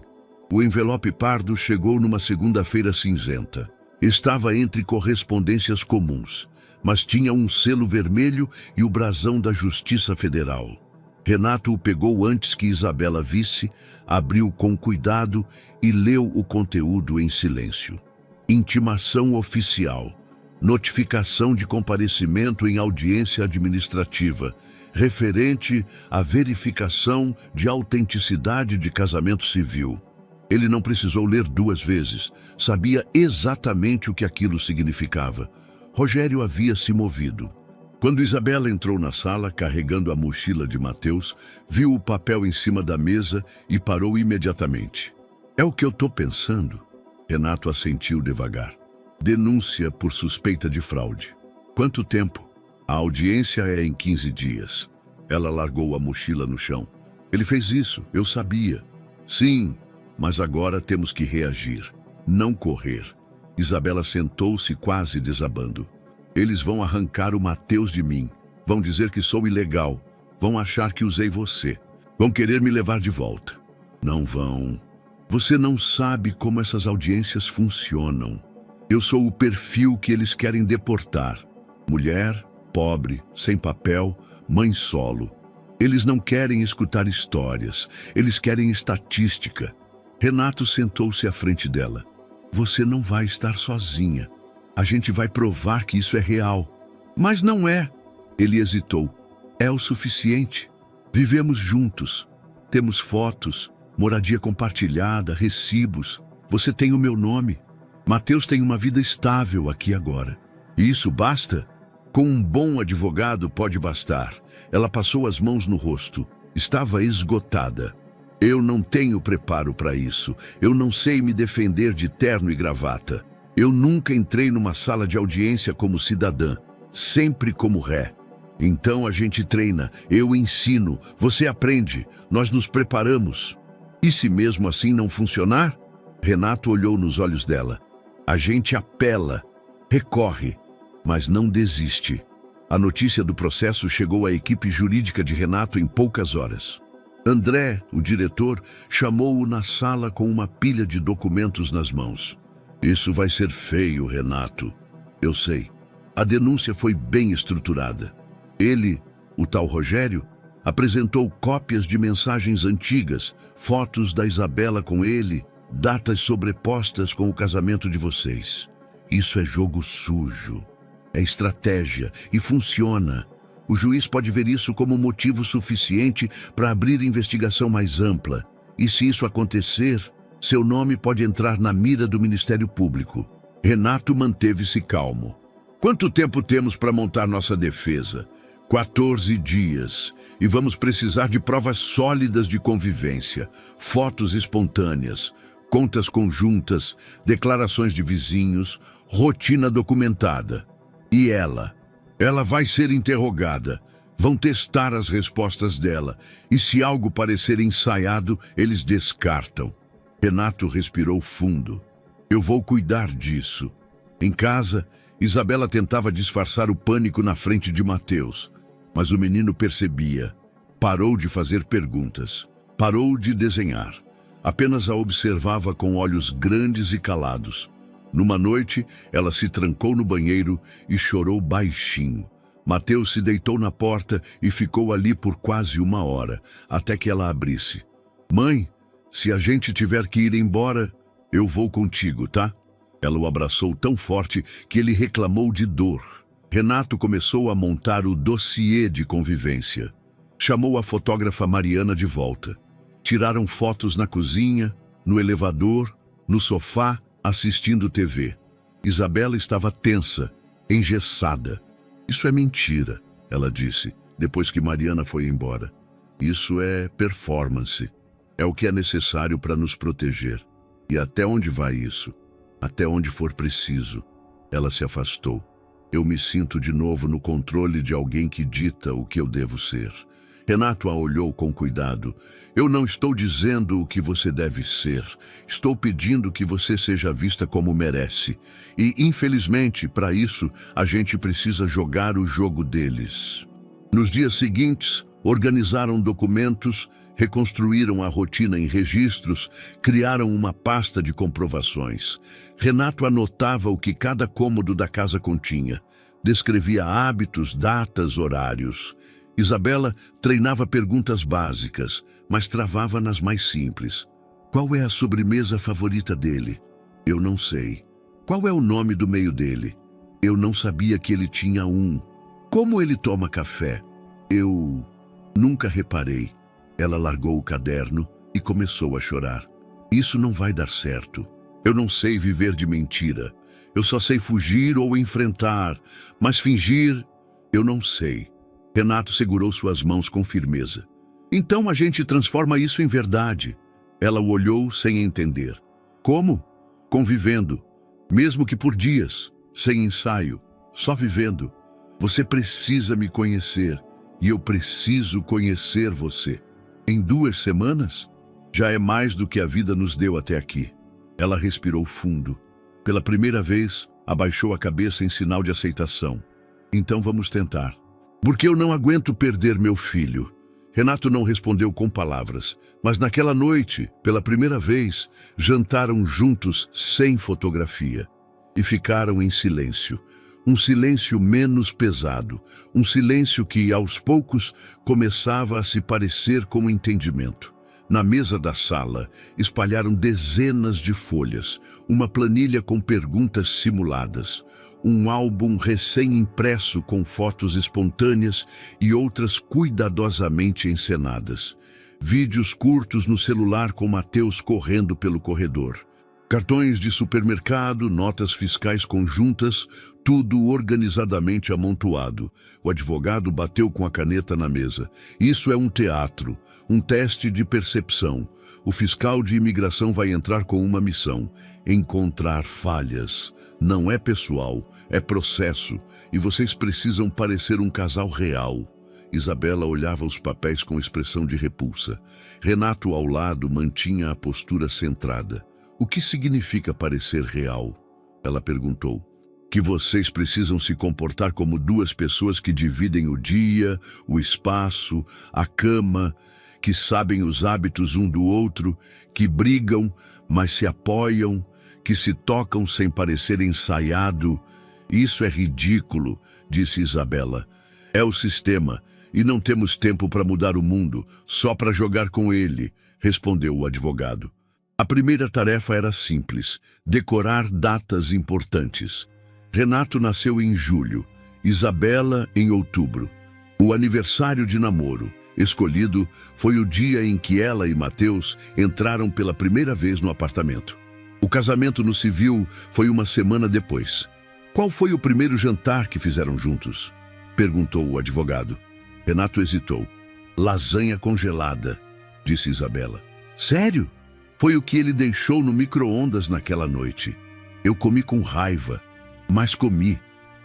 Speaker 1: O envelope pardo chegou numa segunda-feira cinzenta. Estava entre correspondências comuns, mas tinha um selo vermelho e o brasão da Justiça Federal. Renato o pegou antes que Isabela visse, abriu com cuidado e leu o conteúdo em silêncio. Intimação oficial. Notificação de comparecimento em audiência administrativa, referente à verificação de autenticidade de casamento civil. Ele não precisou ler 2 vezes. Sabia exatamente o que aquilo significava. Rogério havia se movido. Quando Isabela entrou na sala, carregando a mochila de Mateus, viu o papel em cima da mesa e parou imediatamente. "É o que eu tô pensando." Renato assentiu devagar. "Denúncia por suspeita de fraude." "Quanto tempo?" "A audiência é em 15 dias." Ela largou a mochila no chão. "Ele fez isso, eu sabia." "Sim, mas agora temos que reagir, não correr." Isabela sentou-se quase desabando. "Eles vão arrancar o Mateus de mim. Vão dizer que sou ilegal. Vão achar que usei você. Vão querer me levar de volta." "Não vão. Você não sabe como essas audiências funcionam. Eu sou o perfil que eles querem deportar. Mulher, pobre, sem papel, mãe solo. Eles não querem escutar histórias. Eles querem estatística." Renato sentou-se à frente dela. "Você não vai estar sozinha. A gente vai provar que isso é real." "Mas não é." Ele hesitou. "É o suficiente. Vivemos juntos. Temos fotos, moradia compartilhada, recibos. Você tem o meu nome. Mateus tem uma vida estável aqui agora. E isso basta?" "Com um bom advogado pode bastar." Ela passou as mãos no rosto. Estava esgotada. "Eu não tenho preparo para isso. Eu não sei me defender de terno e gravata. Eu nunca entrei numa sala de audiência como cidadã, sempre como ré. Então a gente treina, eu ensino, você aprende, nós nos preparamos." "E se mesmo assim não funcionar?" Renato olhou nos olhos dela. "A gente apela, recorre, mas não desiste." A notícia do processo chegou à equipe jurídica de Renato em poucas horas. André, o diretor, chamou-o na sala com uma pilha de documentos nas mãos. "Isso vai ser feio, Renato." "Eu sei." A denúncia foi bem estruturada. Ele, o tal Rogério, apresentou cópias de mensagens antigas, fotos da Isabela com ele, datas sobrepostas com o casamento de vocês. Isso é jogo sujo. É estratégia e funciona. O juiz pode ver isso como motivo suficiente para abrir investigação mais ampla. E se isso acontecer, seu nome pode entrar na mira do Ministério Público. Renato manteve-se calmo. "Quanto tempo temos para montar nossa defesa?" 14 dias. E vamos precisar de provas sólidas de convivência, fotos espontâneas, contas conjuntas, declarações de vizinhos, rotina documentada. E ela? Ela vai ser interrogada. Vão testar as respostas dela. E se algo parecer ensaiado, eles descartam. Renato respirou fundo. "Eu vou cuidar disso." Em casa, Isabela tentava disfarçar o pânico na frente de Mateus. Mas o menino percebia. Parou de fazer perguntas. Parou de desenhar. Apenas a observava com olhos grandes e calados. Numa noite, ela se trancou no banheiro e chorou baixinho. Mateus se deitou na porta e ficou ali por quase 1 hora, até que ela abrisse. "Mãe, se a gente tiver que ir embora, eu vou contigo, tá?" Ela o abraçou tão forte que ele reclamou de dor. Renato começou a montar o dossiê de convivência. Chamou a fotógrafa Mariana de volta. Tiraram fotos na cozinha, no elevador, no sofá, assistindo TV. Isabela estava tensa, engessada. Isso é mentira, ela disse, depois que Mariana foi embora. Isso é performance. É o que é necessário para nos proteger. E até onde vai isso? Até onde for preciso. Ela se afastou. Eu me sinto de novo no controle de alguém que dita o que eu devo ser. Renato a olhou com cuidado. Eu não estou dizendo o que você deve ser. Estou pedindo que você seja vista como merece. E, infelizmente, para isso, a gente precisa jogar o jogo deles. Nos dias seguintes, organizaram documentos, reconstruíram a rotina em registros, criaram uma pasta de comprovações. Renato anotava o que cada cômodo da casa continha. Descrevia hábitos, datas, horários. Isabela treinava perguntas básicas, mas travava nas mais simples. Qual é a sobremesa favorita dele? Eu não sei. Qual é o nome do meio dele? Eu não sabia que ele tinha um. Como ele toma café? Eu nunca reparei. Ela largou o caderno e começou a chorar. Isso não vai dar certo. Eu não sei viver de mentira. Eu só sei fugir ou enfrentar, mas fingir, eu não sei. Renato segurou suas mãos com firmeza. Então a gente transforma isso em verdade. Ela o olhou sem entender. Como? Convivendo, mesmo que por dias, sem ensaio, só vivendo. Você precisa me conhecer e eu preciso conhecer você. Em 2 semanas? Já é mais do que a vida nos deu até aqui. Ela respirou fundo. Pela primeira vez, abaixou a cabeça em sinal de aceitação. Então vamos tentar. Porque eu não aguento perder meu filho. Renato não respondeu com palavras, mas naquela noite, pela primeira vez, jantaram juntos sem fotografia. E ficaram em silêncio. Um silêncio menos pesado. Um silêncio que, aos poucos, começava a se parecer com entendimento. Na mesa da sala, espalharam dezenas de folhas, uma planilha com perguntas simuladas, um álbum recém-impresso com fotos espontâneas e outras cuidadosamente encenadas. Vídeos curtos no celular com Mateus correndo pelo corredor. Cartões de supermercado, notas fiscais conjuntas, tudo organizadamente amontoado. O advogado bateu com a caneta na mesa. Isso é um teatro, um teste de percepção. O fiscal de imigração vai entrar com uma missão: encontrar falhas. Não é pessoal, é processo. E vocês precisam parecer um casal real. Isabela olhava os papéis com expressão de repulsa. Renato, ao lado, mantinha a postura centrada. O que significa parecer real? Ela perguntou. Que vocês precisam se comportar como 2 pessoas que dividem o dia, o espaço, a cama, que sabem os hábitos um do outro, que brigam, mas se apoiam, que se tocam sem parecer ensaiado. Isso é ridículo, disse Isabela. É o sistema, e não temos tempo para mudar o mundo, só para jogar com ele, respondeu o advogado. A primeira tarefa era simples: decorar datas importantes. Renato nasceu em julho, Isabela em outubro. O aniversário de namoro, escolhido, foi o dia em que ela e Mateus entraram pela primeira vez no apartamento. O casamento no civil foi uma semana depois. Qual foi o primeiro jantar que fizeram juntos? Perguntou o advogado. Renato hesitou. Lasanha congelada, disse Isabela. Sério? Foi o que ele deixou no micro-ondas naquela noite. Eu comi com raiva, mas comi.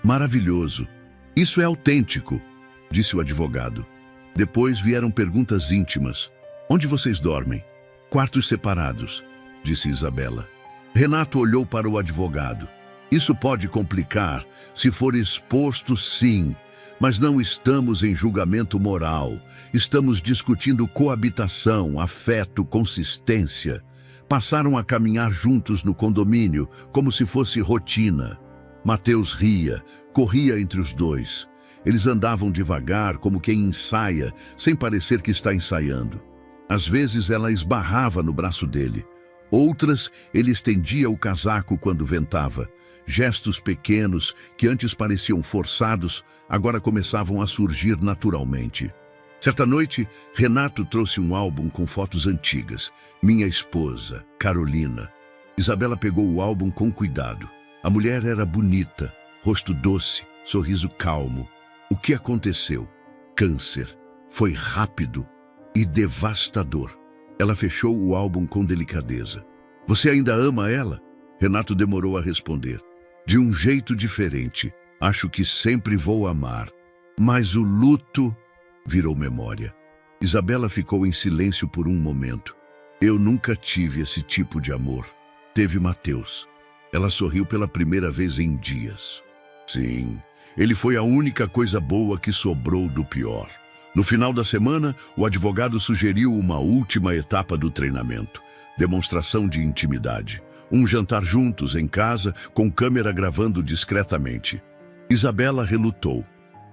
Speaker 1: Maravilhoso. Isso é autêntico, disse o advogado. Depois vieram perguntas íntimas. Onde vocês dormem? Quartos separados, disse Isabela. Renato olhou para o advogado. Isso pode complicar, se for exposto, sim. Mas não estamos em julgamento moral. Estamos discutindo coabitação, afeto, consistência. Passaram a caminhar juntos no condomínio, como se fosse rotina. Mateus ria, corria entre os 2. Eles andavam devagar, como quem ensaia, sem parecer que está ensaiando. Às vezes ela esbarrava no braço dele. Outras, ele estendia o casaco quando ventava. Gestos pequenos, que antes pareciam forçados, agora começavam a surgir naturalmente. Certa noite, Renato trouxe um álbum com fotos antigas. Minha esposa, Carolina. Isabela pegou o álbum com cuidado. A mulher era bonita, rosto doce, sorriso calmo. O que aconteceu? Câncer. Foi rápido e devastador. Ela fechou o álbum com delicadeza. Você ainda ama ela? Renato demorou a responder. De um jeito diferente. Acho que sempre vou amar. Mas o luto virou memória. Isabela ficou em silêncio por um momento. Eu nunca tive esse tipo de amor. Teve Mateus. Ela sorriu pela primeira vez em dias. Sim, ele foi a única coisa boa que sobrou do pior. No final da semana, o advogado sugeriu uma última etapa do treinamento. Demonstração de intimidade. Um jantar juntos em casa, com câmera gravando discretamente. Isabela relutou.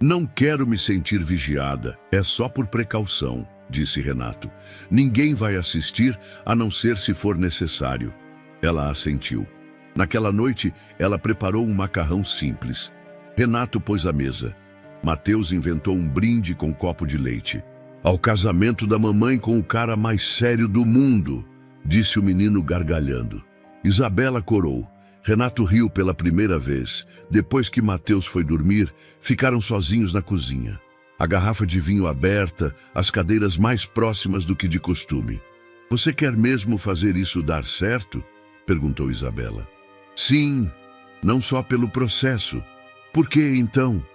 Speaker 1: Não quero me sentir vigiada, é só por precaução, disse Renato. Ninguém vai assistir, a não ser se for necessário. Ela assentiu. Naquela noite, ela preparou um macarrão simples. Renato pôs à mesa. Mateus inventou um brinde com copo de leite. Ao casamento da mamãe com o cara mais sério do mundo, disse o menino gargalhando. Isabela corou. Renato riu pela primeira vez. Depois que Mateus foi dormir, ficaram sozinhos na cozinha. A garrafa de vinho aberta, as cadeiras mais próximas do que de costume. Você quer mesmo fazer isso dar certo? Perguntou Isabela. Sim, não só pelo processo. Por que então?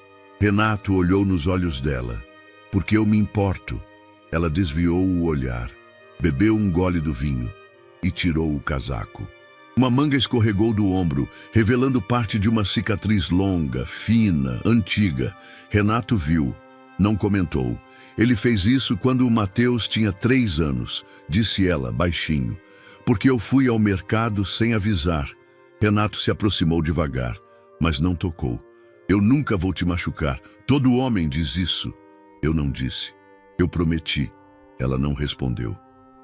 Speaker 1: Renato olhou nos olhos dela. Porque eu me importo. Ela desviou o olhar, bebeu um gole do vinho e tirou o casaco. Uma manga escorregou do ombro, revelando parte de uma cicatriz longa, fina, antiga. Renato viu, não comentou. Ele fez isso quando o Mateus tinha 3 anos, disse ela, baixinho. Porque eu fui ao mercado sem avisar. Renato se aproximou devagar, mas não tocou. Eu nunca vou te machucar. Todo homem diz isso. Eu não disse. Eu prometi. Ela não respondeu.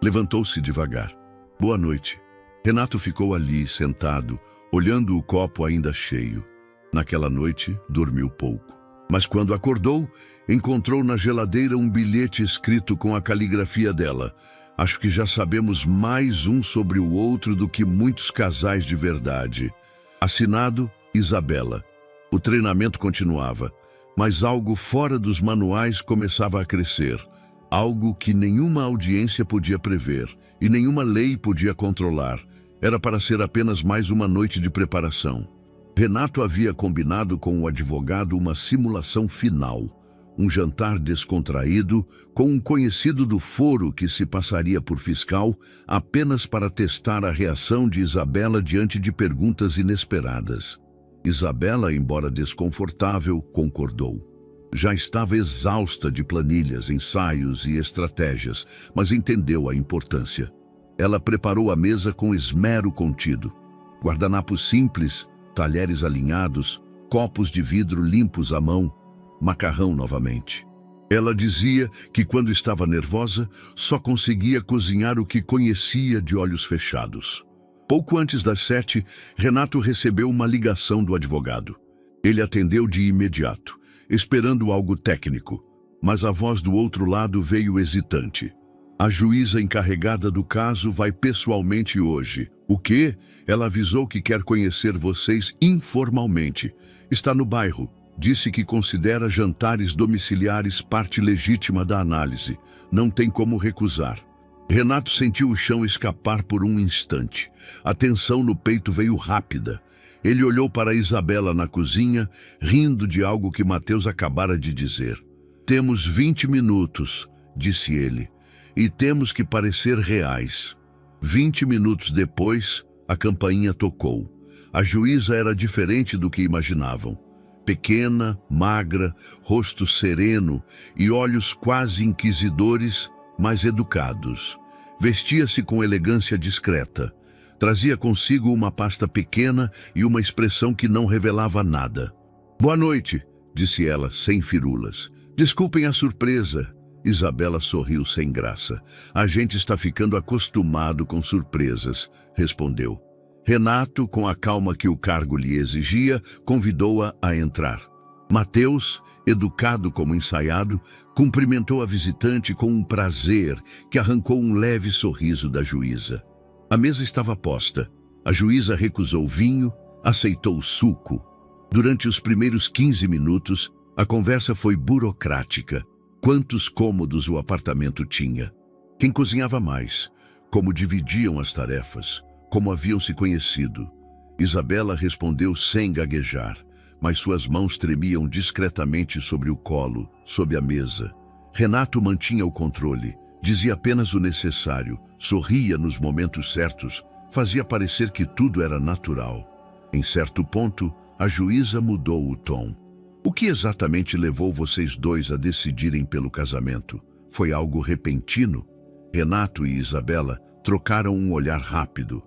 Speaker 1: Levantou-se devagar. Boa noite. Renato ficou ali, sentado, olhando o copo ainda cheio. Naquela noite, dormiu pouco. Mas quando acordou, encontrou na geladeira um bilhete escrito com a caligrafia dela. Acho que já sabemos mais um sobre o outro do que muitos casais de verdade. Assinado, Isabela. O treinamento continuava, mas algo fora dos manuais começava a crescer. Algo que nenhuma audiência podia prever e nenhuma lei podia controlar. Era para ser apenas mais uma noite de preparação. Renato havia combinado com o advogado uma simulação final. Um jantar descontraído com um conhecido do foro que se passaria por fiscal apenas para testar a reação de Isabela diante de perguntas inesperadas. Isabela, embora desconfortável, concordou. Já estava exausta de planilhas, ensaios e estratégias, mas entendeu a importância. Ela preparou a mesa com esmero contido. Guardanapos simples, talheres alinhados, copos de vidro limpos à mão, macarrão novamente. Ela dizia que quando estava nervosa, só conseguia cozinhar o que conhecia de olhos fechados. Pouco antes das 7, Renato recebeu uma ligação do advogado. Ele atendeu de imediato, esperando algo técnico, mas a voz do outro lado veio hesitante. A juíza encarregada do caso vai pessoalmente hoje. O quê? Ela avisou que quer conhecer vocês informalmente. Está no bairro. Disse que considera jantares domiciliares parte legítima da análise. Não tem como recusar. Renato sentiu o chão escapar por um instante. A tensão no peito veio rápida. Ele olhou para Isabela na cozinha, rindo de algo que Mateus acabara de dizer. Temos 20 minutos, disse ele, e temos que parecer reais. 20 minutos depois, a campainha tocou. A juíza era diferente do que imaginavam. Pequena, magra, rosto sereno e olhos quase inquisidores, mas educados. Vestia-se com elegância discreta. Trazia consigo uma pasta pequena e uma expressão que não revelava nada. Boa noite, disse ela, sem firulas. Desculpem a surpresa. Isabela sorriu sem graça. A gente está ficando acostumado com surpresas, respondeu. Renato, com a calma que o cargo lhe exigia, convidou-a a entrar. Mateus, educado como ensaiado, cumprimentou a visitante com um prazer que arrancou um leve sorriso da juíza. A mesa estava posta. A juíza recusou vinho, aceitou suco. Durante os primeiros 15 minutos, a conversa foi burocrática. Quantos cômodos o apartamento tinha? Quem cozinhava mais? Como dividiam as tarefas? Como haviam se conhecido? Isabela respondeu sem gaguejar, mas suas mãos tremiam discretamente sobre o colo, sob a mesa. Renato mantinha o controle, dizia apenas o necessário, sorria nos momentos certos, fazia parecer que tudo era natural. Em certo ponto, a juíza mudou o tom. O que exatamente levou vocês dois a decidirem pelo casamento? Foi algo repentino? Renato e Isabela trocaram um olhar rápido.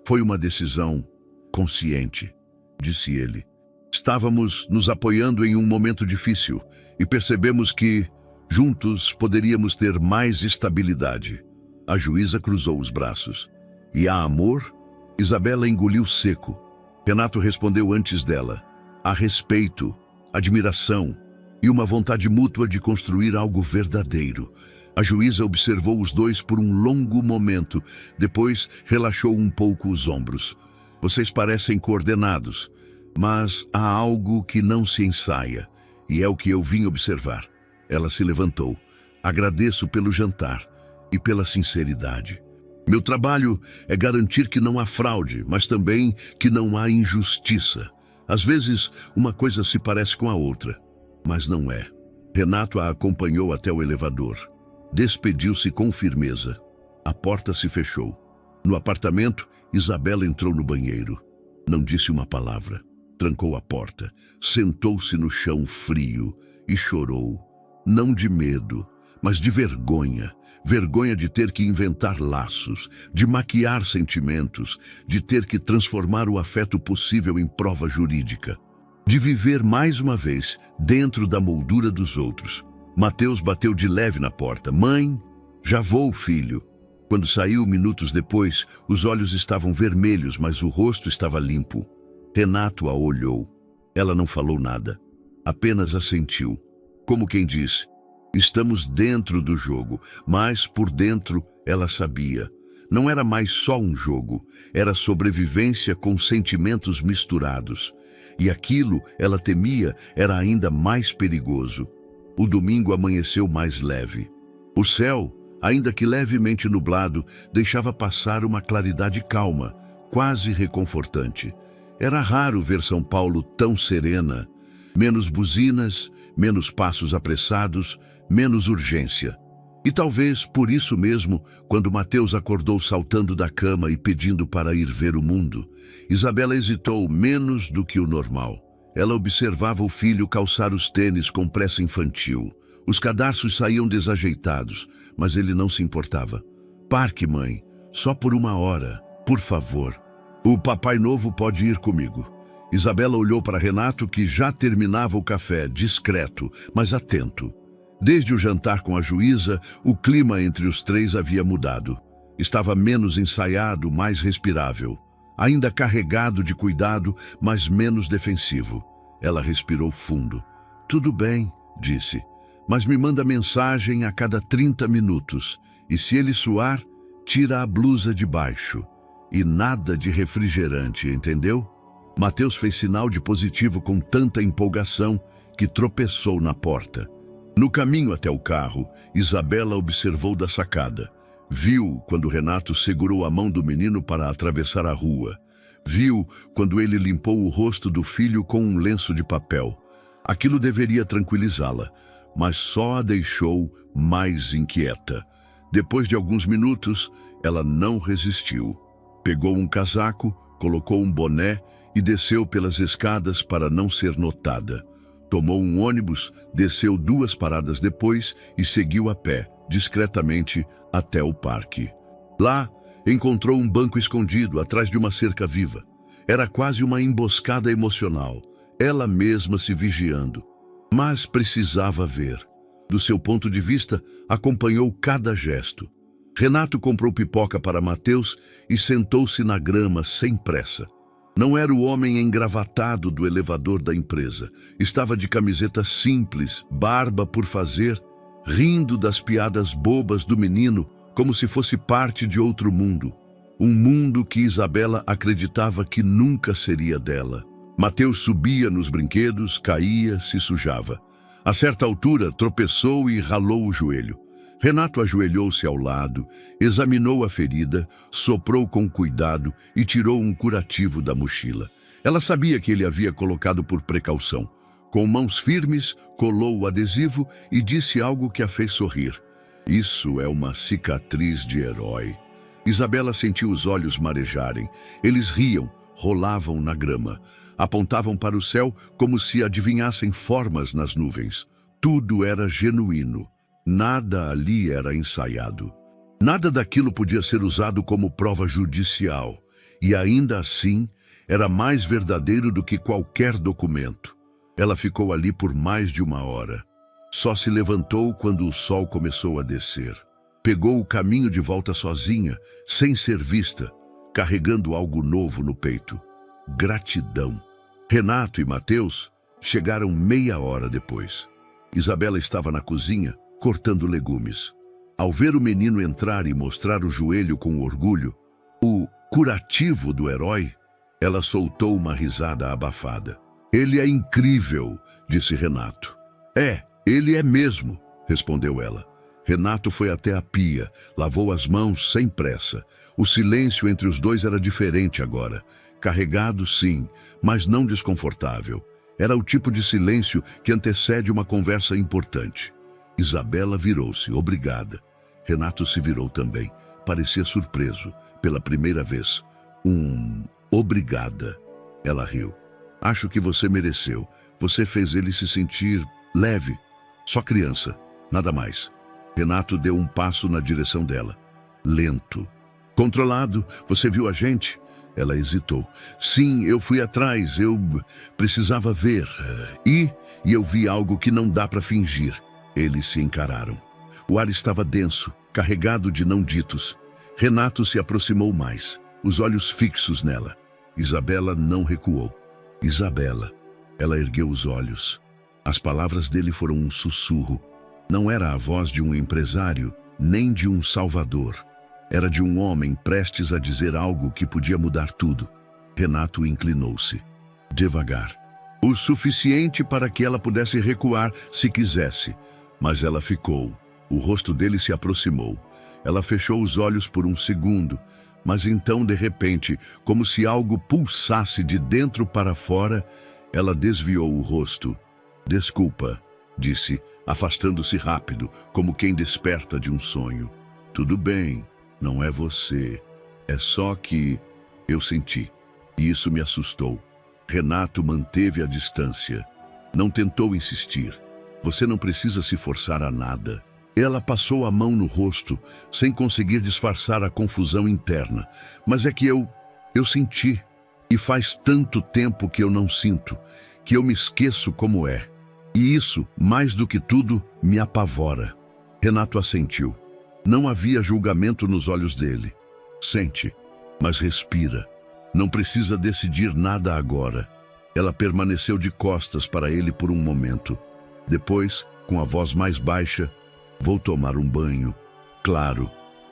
Speaker 1: Foi uma decisão consciente, disse ele. Estávamos nos apoiando em um momento difícil e percebemos que, juntos, poderíamos ter mais estabilidade. A juíza cruzou os braços. E há amor? Isabela engoliu seco. Renato respondeu antes dela. Há respeito, admiração e uma vontade mútua de construir algo verdadeiro. A juíza observou os dois por um longo momento, depois relaxou um pouco os ombros. Vocês parecem coordenados, mas há algo que não se ensaia, e é o que eu vim observar. Ela se levantou. Agradeço pelo jantar e pela sinceridade. Meu trabalho é garantir que não há fraude, mas também que não há injustiça. Às vezes, uma coisa se parece com a outra, mas não é. Renato a acompanhou até o elevador. Despediu-se com firmeza. A porta se fechou. No apartamento, Isabela entrou no banheiro. Não disse uma palavra. Trancou a porta, sentou-se no chão frio e chorou. Não de medo, mas de vergonha. Vergonha de ter que inventar laços, de maquiar sentimentos, de ter que transformar o afeto possível em prova jurídica. De viver mais uma vez dentro da moldura dos outros. Mateus bateu de leve na porta. Mãe, já vou, filho. Quando saiu minutos depois, os olhos estavam vermelhos, mas o rosto estava limpo. Renato a olhou. Ela não falou nada, apenas assentiu. Como quem diz, estamos dentro do jogo, mas por dentro ela sabia. Não era mais só um jogo, era sobrevivência com sentimentos misturados. E aquilo, ela temia, era ainda mais perigoso. O domingo amanheceu mais leve. O céu, ainda que levemente nublado, deixava passar uma claridade calma, quase reconfortante. Era raro ver São Paulo tão serena. Menos buzinas, menos passos apressados, menos urgência. E talvez por isso mesmo, quando Mateus acordou saltando da cama e pedindo para ir ver o mundo, Isabela hesitou menos do que o normal. Ela observava o filho calçar os tênis com pressa infantil. Os cadarços saíam desajeitados, mas ele não se importava. Parque, mãe, só por uma hora, por favor. O Papai Novo pode ir comigo. Isabela olhou para Renato, que já terminava o café, discreto, mas atento. Desde o jantar com a juíza, o clima entre os três havia mudado. Estava menos ensaiado, mais respirável. Ainda carregado de cuidado, mas menos defensivo. Ela respirou fundo. Tudo bem, disse, mas me manda mensagem a cada 30 minutos. E se ele suar, tira a blusa de baixo. E nada de refrigerante, entendeu? Mateus fez sinal de positivo com tanta empolgação que tropeçou na porta. No caminho até o carro, Isabela observou da sacada. Viu quando Renato segurou a mão do menino para atravessar a rua. Viu quando ele limpou o rosto do filho com um lenço de papel. Aquilo deveria tranquilizá-la, mas só a deixou mais inquieta. Depois de alguns minutos, ela não resistiu. Pegou um casaco, colocou um boné e desceu pelas escadas para não ser notada. Tomou um ônibus, desceu 2 paradas depois e seguiu a pé, discretamente, até o parque. Lá, encontrou um banco escondido atrás de uma cerca viva. Era quase uma emboscada emocional, ela mesma se vigiando. Mas precisava ver. Do seu ponto de vista, acompanhou cada gesto. Renato comprou pipoca para Mateus e sentou-se na grama sem pressa. Não era o homem engravatado do elevador da empresa. Estava de camiseta simples, barba por fazer, rindo das piadas bobas do menino como se fosse parte de outro mundo. Um mundo que Isabela acreditava que nunca seria dela. Mateus subia nos brinquedos, caía, se sujava. A certa altura, tropeçou e ralou o joelho. Renato ajoelhou-se ao lado, examinou a ferida, soprou com cuidado e tirou um curativo da mochila. Ela sabia que ele havia colocado por precaução. Com mãos firmes, colou o adesivo e disse algo que a fez sorrir. Isso é uma cicatriz de herói. Isabela sentiu os olhos marejarem. Eles riam, rolavam na grama. Apontavam para o céu como se adivinhassem formas nas nuvens. Tudo era genuíno. Nada ali era ensaiado. Nada daquilo podia ser usado como prova judicial. E ainda assim, era mais verdadeiro do que qualquer documento. Ela ficou ali por mais de 1 hora. Só se levantou quando o sol começou a descer. Pegou o caminho de volta sozinha, sem ser vista, carregando algo novo no peito. Gratidão. Renato e Mateus chegaram meia hora depois. Isabela estava na cozinha, cortando legumes. Ao ver o menino entrar e mostrar o joelho com orgulho, o curativo do herói, ela soltou uma risada abafada. Ele é incrível, disse Renato. Ele é mesmo, respondeu ela. Renato foi até a pia, lavou as mãos sem pressa. O silêncio entre os dois era diferente agora. Carregado, sim, mas não desconfortável. Era o tipo de silêncio que antecede uma conversa importante. Isabela virou-se, obrigada. Renato se virou também. Parecia surpreso, pela primeira vez. Obrigada. Ela riu. Acho que você mereceu. Você fez ele se sentir leve. Só criança, nada mais. Renato deu um passo na direção dela. Lento. Controlado, você viu a gente? Ela hesitou. Sim, eu fui atrás, eu precisava ver. E eu vi algo que não dá para fingir. Eles se encararam. O ar estava denso, carregado de não ditos. Renato se aproximou mais, os olhos fixos nela. Isabela não recuou. Isabela. Ela ergueu os olhos. As palavras dele foram um sussurro. Não era a voz de um empresário, nem de um salvador. Era de um homem prestes a dizer algo que podia mudar tudo. Renato inclinou-se. Devagar. O suficiente para que ela pudesse recuar se quisesse. Mas ela ficou. O rosto dele se aproximou. Ela fechou os olhos por um segundo, mas então, de repente, como se algo pulsasse de dentro para fora, ela desviou o rosto. Desculpa, disse, afastando-se rápido, como quem desperta de um sonho. Tudo bem, não é você. É só que eu senti. E isso me assustou. Renato manteve a distância. Não tentou insistir. Você não precisa se forçar a nada. Ela passou a mão no rosto, sem conseguir disfarçar a confusão interna. Mas é que eu senti. E faz tanto tempo que eu não sinto, que eu me esqueço como é. E isso, mais do que tudo, me apavora. Renato assentiu. Não havia julgamento nos olhos dele. Sente, mas respira. Não precisa decidir nada agora. Ela permaneceu de costas para ele por um momento. Depois, com a voz mais baixa, vou tomar um banho. Claro,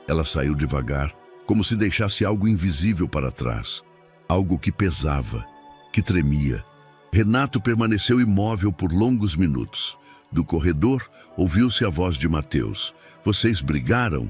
Speaker 1: ela saiu devagar, como se deixasse algo invisível para trás. Algo que pesava, que tremia. Renato permaneceu imóvel por longos minutos. Do corredor, ouviu-se a voz de Mateus. Vocês brigaram?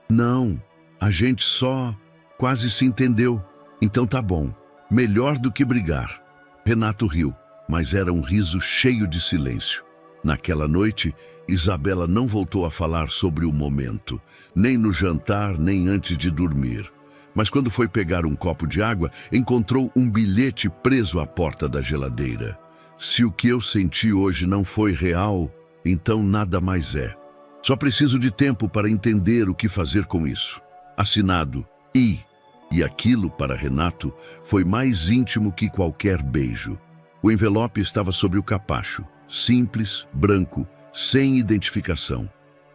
Speaker 1: Não, a gente só quase se entendeu. Então tá bom, melhor do que brigar. Renato riu, mas era um riso cheio de silêncio. Naquela noite, Isabela não voltou a falar sobre o momento, nem no jantar, nem antes de dormir. Mas quando foi pegar um copo de água, encontrou um bilhete preso à porta da geladeira. Se o que eu senti hoje não foi real, então nada mais é. Só preciso de tempo para entender o que fazer com isso. Assinado I. E aquilo, para Renato, foi mais íntimo que qualquer beijo. O envelope estava sobre o capacho, simples, branco, sem identificação.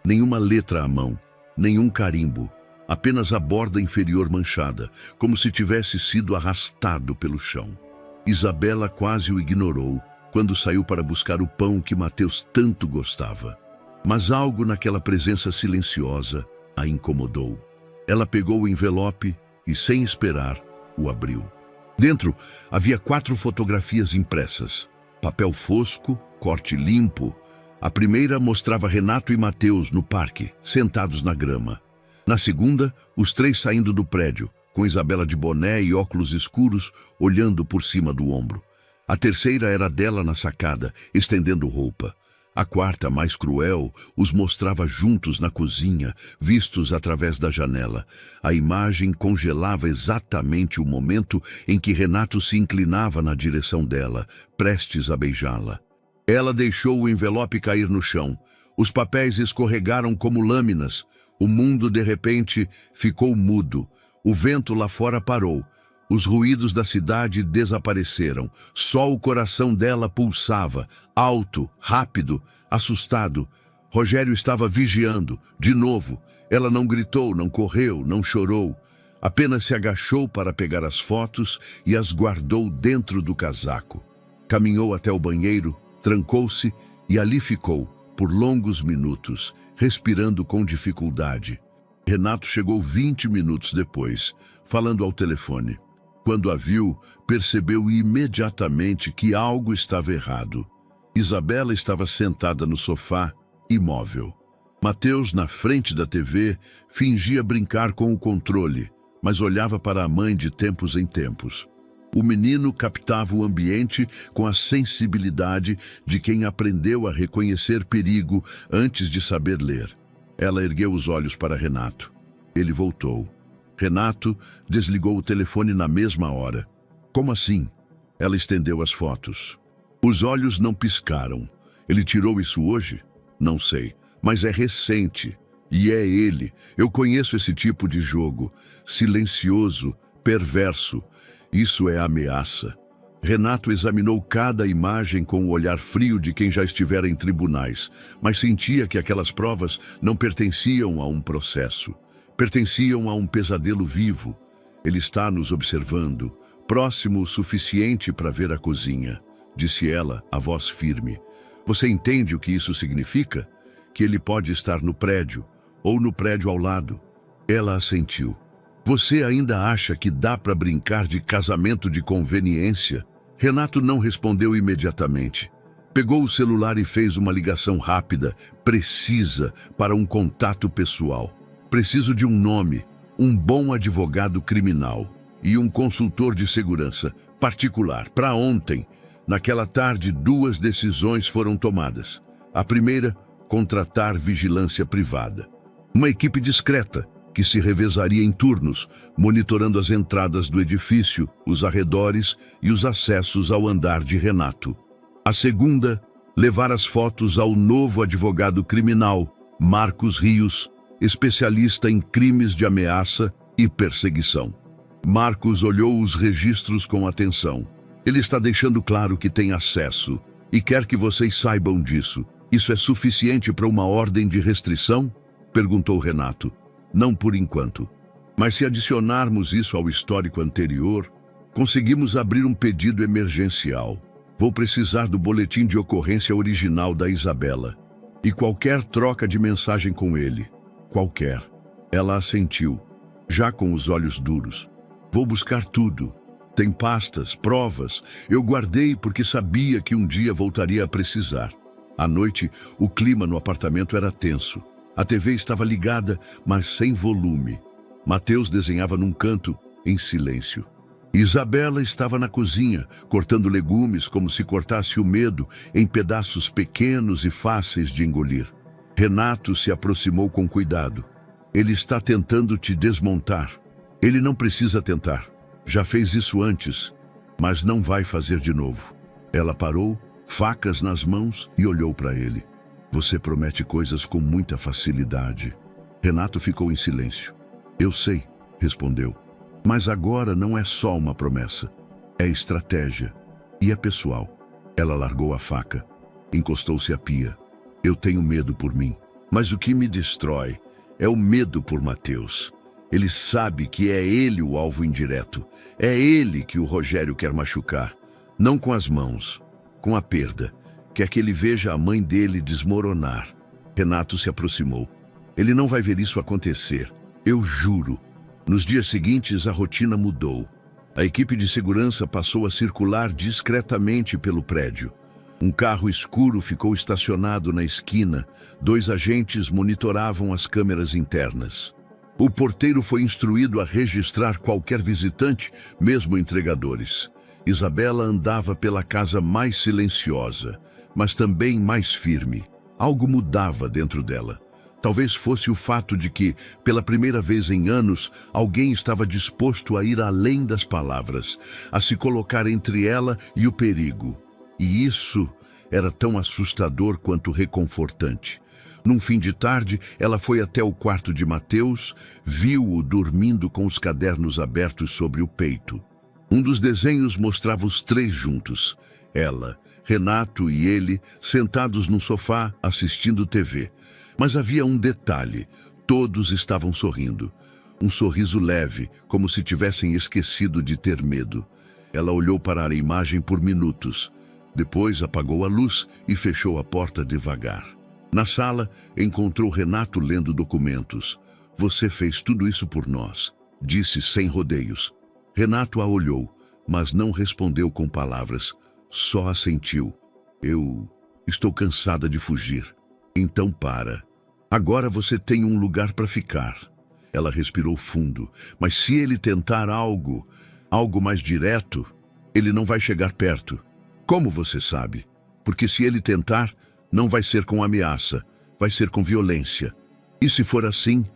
Speaker 1: Nenhuma letra à mão, nenhum carimbo. apenas a borda inferior manchada, como se tivesse sido arrastado pelo chão. Isabela quase o ignorou quando saiu para buscar o pão que Mateus tanto gostava. Mas algo naquela presença silenciosa a incomodou. Ela pegou o envelope e, sem esperar, o abriu. Dentro havia 4 fotografias impressas. Papel fosco, corte limpo. A primeira mostrava Renato e Mateus no parque, sentados na grama. Na segunda, os 3 saindo do prédio, com Isabela de boné e óculos escuros, olhando por cima do ombro. A terceira era dela na sacada, estendendo roupa. A quarta, mais cruel, os mostrava juntos na cozinha, vistos através da janela. A imagem congelava exatamente o momento em que Renato se inclinava na direção dela, prestes a beijá-la. Ela deixou o envelope cair no chão. Os papéis escorregaram como lâminas. O mundo, de repente, ficou mudo. O vento lá fora parou. Os ruídos da cidade desapareceram. Só o coração dela pulsava, alto, rápido, assustado. Rogério estava vigiando, de novo. Ela não gritou, não correu, não chorou. Apenas se agachou para pegar as fotos e as guardou dentro do casaco. Caminhou até o banheiro, trancou-se e ali ficou, por longos minutos, respirando com dificuldade. Renato chegou 20 minutos depois, falando ao telefone. Quando a viu, percebeu imediatamente que algo estava errado. Isabela estava sentada no sofá, imóvel. Mateus, na frente da TV, fingia brincar com o controle, mas olhava para a mãe de tempos em tempos. O menino captava o ambiente com a sensibilidade de quem aprendeu a reconhecer perigo antes de saber ler. Ela ergueu os olhos para Renato. Ele voltou. Renato desligou o telefone na mesma hora. Como assim? Ela estendeu as fotos. Os olhos não piscaram. Ele tirou isso hoje? Não sei, mas é recente. E é ele. Eu conheço esse tipo de jogo. Silencioso, perverso. Isso é ameaça. Renato examinou cada imagem com o olhar frio de quem já estivera em tribunais, mas sentia que aquelas provas não pertenciam a um processo. Pertenciam a um pesadelo vivo. Ele está nos observando, próximo o suficiente para ver a cozinha, disse ela, a voz firme. Você entende o que isso significa? Que ele pode estar no prédio, ou no prédio ao lado. Ela assentiu. Você ainda acha que dá para brincar de casamento de conveniência? Renato não respondeu imediatamente. Pegou o celular e fez uma ligação rápida, precisa, para um contato pessoal. Preciso de um nome, um bom advogado criminal e um consultor de segurança particular. Para ontem, naquela tarde, 2 decisões foram tomadas. A primeira, contratar vigilância privada. Uma equipe discreta, que se revezaria em turnos, monitorando as entradas do edifício, os arredores e os acessos ao andar de Renato. A segunda, levar as fotos ao novo advogado criminal, Marcos Rios, especialista em crimes de ameaça e perseguição. Marcos olhou os registros com atenção. Ele está deixando claro que tem acesso e quer que vocês saibam disso. Isso é suficiente para uma ordem de restrição? Perguntou Renato. Não por enquanto. Mas se adicionarmos isso ao histórico anterior, conseguimos abrir um pedido emergencial. Vou precisar do boletim de ocorrência original da Isabela. E qualquer troca de mensagem com ele. Qualquer. Ela assentiu, já com os olhos duros. Vou buscar tudo. Tem pastas, provas. Eu guardei porque sabia que um dia voltaria a precisar. À noite, o clima no apartamento era tenso. A TV estava ligada, mas sem volume. Mateus desenhava num canto, em silêncio. Isabela estava na cozinha, cortando legumes como se cortasse o medo em pedaços pequenos e fáceis de engolir. Renato se aproximou com cuidado. Ele está tentando te desmontar. Ele não precisa tentar. Já fez isso antes, mas não vai fazer de novo. Ela parou, facas nas mãos, e olhou para ele. Você promete coisas com muita facilidade. Renato ficou em silêncio. Eu sei, respondeu. Mas agora não é só uma promessa. É estratégia. E é pessoal. Ela largou a faca. Encostou-se à pia. Eu tenho medo por mim. Mas o que me destrói é o medo por Mateus. Ele sabe que é ele o alvo indireto. É ele que o Rogério quer machucar. Não com as mãos, com a perda. Quer que ele veja a mãe dele desmoronar. Renato se aproximou. Ele não vai ver isso acontecer. Eu juro. Nos dias seguintes, a rotina mudou. A equipe de segurança passou a circular discretamente pelo prédio. Um carro escuro ficou estacionado na esquina. 2 agentes monitoravam as câmeras internas. O porteiro foi instruído a registrar qualquer visitante, mesmo entregadores. Isabela andava pela casa mais silenciosa, mas também mais firme. Algo mudava dentro dela. Talvez fosse o fato de que, pela primeira vez em anos, alguém estava disposto a ir além das palavras, a se colocar entre ela e o perigo. E isso era tão assustador quanto reconfortante. Num fim de tarde, ela foi até o quarto de Mateus, viu-o dormindo com os cadernos abertos sobre o peito. Um dos desenhos mostrava os 3 juntos. Ela, Renato e ele, sentados no sofá, assistindo TV. Mas havia um detalhe: todos estavam sorrindo. Um sorriso leve, como se tivessem esquecido de ter medo. Ela olhou para a imagem por minutos. Depois apagou a luz e fechou a porta devagar. Na sala, encontrou Renato lendo documentos. Você fez tudo isso por nós, disse sem rodeios. Renato a olhou, mas não respondeu com palavras. Só assentiu. Eu estou cansada de fugir. Então para. Agora você tem um lugar para ficar. Ela respirou fundo. Mas se ele tentar algo mais direto, ele não vai chegar perto. Como você sabe? Porque se ele tentar, não vai ser com ameaça, vai ser com violência. E se for assim,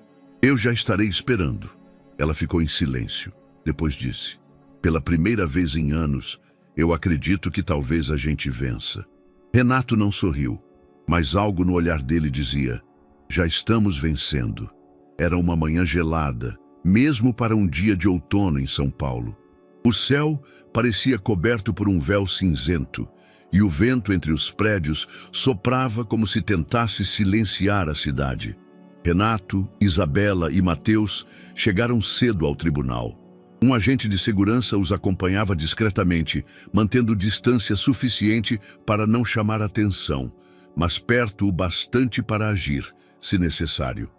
Speaker 1: eu já estarei esperando. Ela ficou em silêncio. Depois disse: pela primeira vez em anos, eu acredito que talvez a gente vença. Renato não sorriu, mas algo no olhar dele dizia: já estamos vencendo. Era uma manhã gelada, mesmo para um dia de outono em São Paulo. O céu parecia coberto por um véu cinzento, e o vento entre os prédios soprava como se tentasse silenciar a cidade. Renato, Isabela e Mateus chegaram cedo ao tribunal. Um agente de segurança os acompanhava discretamente, mantendo distância suficiente para não chamar atenção, mas perto o bastante para agir, se necessário.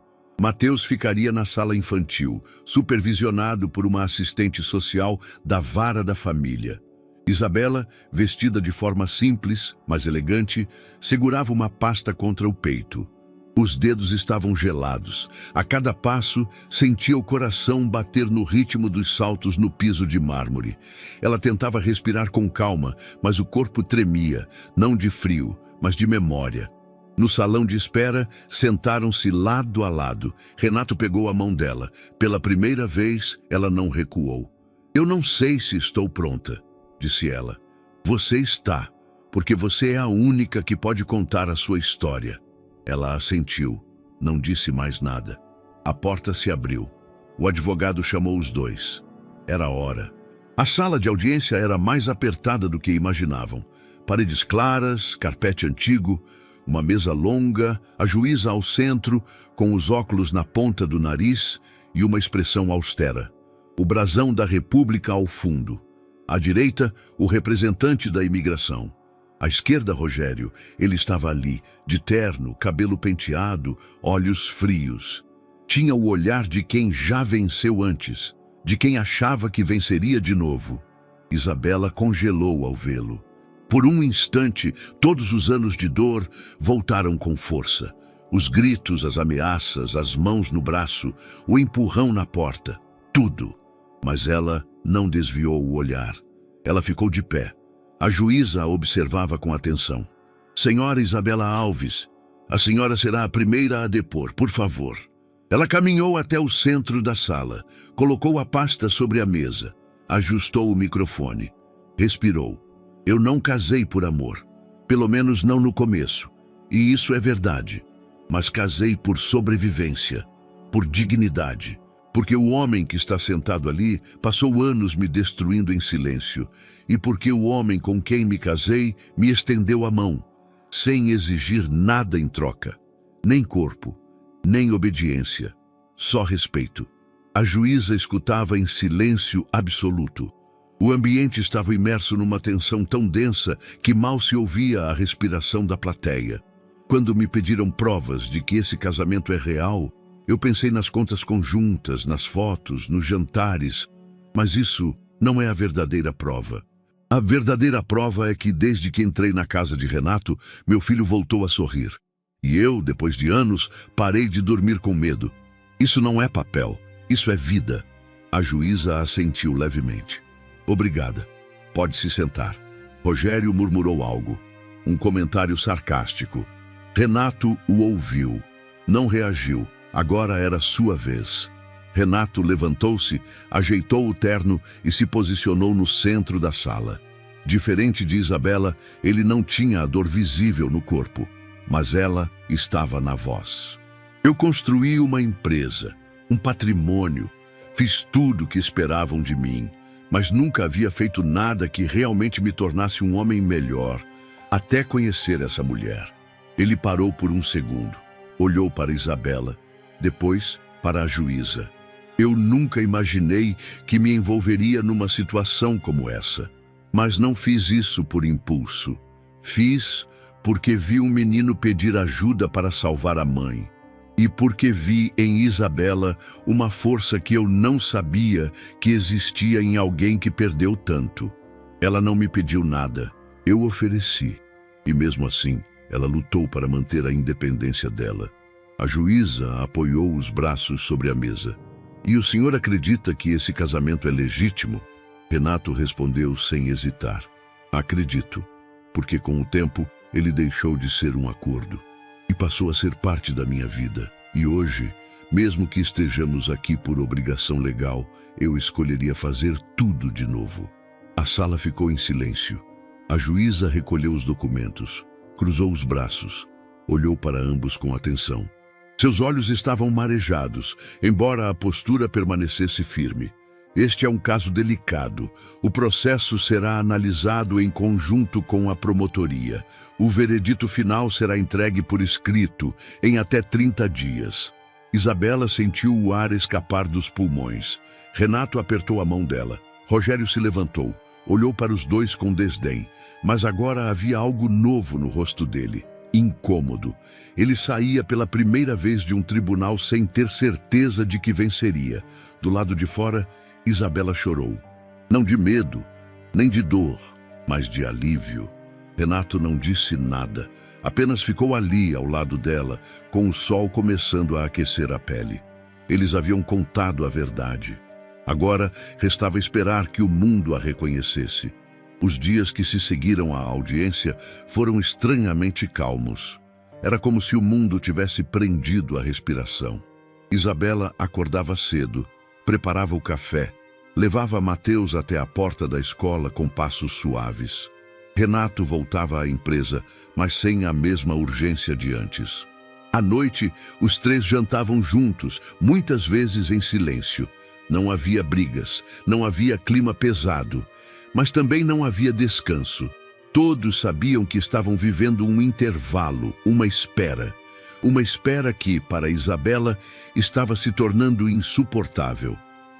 Speaker 1: Mateus ficaria na sala infantil, supervisionado por uma assistente social da vara da família. Isabela, vestida de forma simples, mas elegante, segurava uma pasta contra o peito. Os dedos estavam gelados. A cada passo, sentia o coração bater no ritmo dos saltos no piso de mármore. Ela tentava respirar com calma, mas o corpo tremia, não de frio, mas de memória. No salão de espera, sentaram-se lado a lado. Renato pegou a mão dela. Pela primeira vez, ela não recuou. Eu não sei se estou pronta, disse ela. Você está, porque você é a única que pode contar a sua história. Ela assentiu, não disse mais nada. A porta se abriu. O advogado chamou os dois. Era hora. A sala de audiência era mais apertada do que imaginavam. Paredes claras, carpete antigo, uma mesa longa, a juíza ao centro, com os óculos na ponta do nariz e uma expressão austera. O brasão da República ao fundo. À direita, o representante da imigração. À esquerda, Rogério. Ele estava ali, de terno, cabelo penteado, olhos frios. Tinha o olhar de quem já venceu antes, de quem achava que venceria de novo. Isabela congelou ao vê-lo. Por um instante, todos os anos de dor voltaram com força. Os gritos, as ameaças, as mãos no braço, o empurrão na porta. Tudo. Mas ela não desviou o olhar. Ela ficou de pé. A juíza a observava com atenção. Senhora Isabela Alves, a senhora será a primeira a depor, por favor. Ela caminhou até o centro da sala, colocou a pasta sobre a mesa, ajustou o microfone, respirou. Eu não casei por amor, pelo menos não no começo, e isso é verdade. Mas casei por sobrevivência, por dignidade. Porque o homem que está sentado ali passou anos me destruindo em silêncio, e porque o homem com quem me casei me estendeu a mão, sem exigir nada em troca, nem corpo, nem obediência, só respeito. A juíza escutava em silêncio absoluto. O ambiente estava imerso numa tensão tão densa que mal se ouvia a respiração da plateia. Quando me pediram provas de que esse casamento é real, eu pensei nas contas conjuntas, nas fotos, nos jantares, mas isso não é a verdadeira prova. A verdadeira prova é que desde que entrei na casa de Renato, meu filho voltou a sorrir. E eu, depois de anos, parei de dormir com medo. Isso não é papel, isso é vida. A juíza assentiu levemente. Obrigada. Pode se sentar. Rogério murmurou algo. Um comentário sarcástico. Renato o ouviu. Não reagiu. Agora era sua vez. Renato levantou-se, ajeitou o terno e se posicionou no centro da sala. Diferente de Isabela, ele não tinha a dor visível no corpo, mas ela estava na voz. Eu construí uma empresa, um patrimônio, fiz tudo o que esperavam de mim, mas nunca havia feito nada que realmente me tornasse um homem melhor, até conhecer essa mulher. Ele parou por um segundo, olhou para Isabela, depois para a juíza. Eu nunca imaginei que me envolveria numa situação como essa, mas não fiz isso por impulso. Fiz porque vi um menino pedir ajuda para salvar a mãe. E porque vi em Isabela uma força que eu não sabia que existia em alguém que perdeu tanto. Ela não me pediu nada, eu ofereci. E mesmo assim, ela lutou para manter a independência dela. A juíza apoiou os braços sobre a mesa. E o senhor acredita que esse casamento é legítimo? Renato respondeu sem hesitar. Acredito, porque com o tempo ele deixou de ser um acordo e passou a ser parte da minha vida. E hoje, mesmo que estejamos aqui por obrigação legal, eu escolheria fazer tudo de novo. A sala ficou em silêncio. A juíza recolheu os documentos, cruzou os braços, olhou para ambos com atenção. Seus olhos estavam marejados, embora a postura permanecesse firme. Este é um caso delicado. O processo será analisado em conjunto com a promotoria. O veredito final será entregue por escrito em até 30 dias. Isabela sentiu o ar escapar dos pulmões. Renato apertou a mão dela. Rogério se levantou, olhou para os dois com desdém, mas agora havia algo novo no rosto dele. Incômodo. Ele saía pela primeira vez de um tribunal sem ter certeza de que venceria. Do lado de fora, Isabela chorou. Não de medo, nem de dor, mas de alívio. Renato não disse nada, apenas ficou ali ao lado dela, com o sol começando a aquecer a pele. Eles haviam contado a verdade. Agora restava esperar que o mundo a reconhecesse. Os dias que se seguiram à audiência foram estranhamente calmos. Era como se o mundo tivesse prendido a respiração. Isabela acordava cedo, preparava o café, levava Mateus até a porta da escola com passos suaves. Renato voltava à empresa, mas sem a mesma urgência de antes. À noite, os três jantavam juntos, muitas vezes em silêncio. Não havia brigas, não havia clima pesado, mas também não havia descanso. Todos sabiam que estavam vivendo um intervalo, uma espera. Uma espera que, para Isabela, estava se tornando insuportável.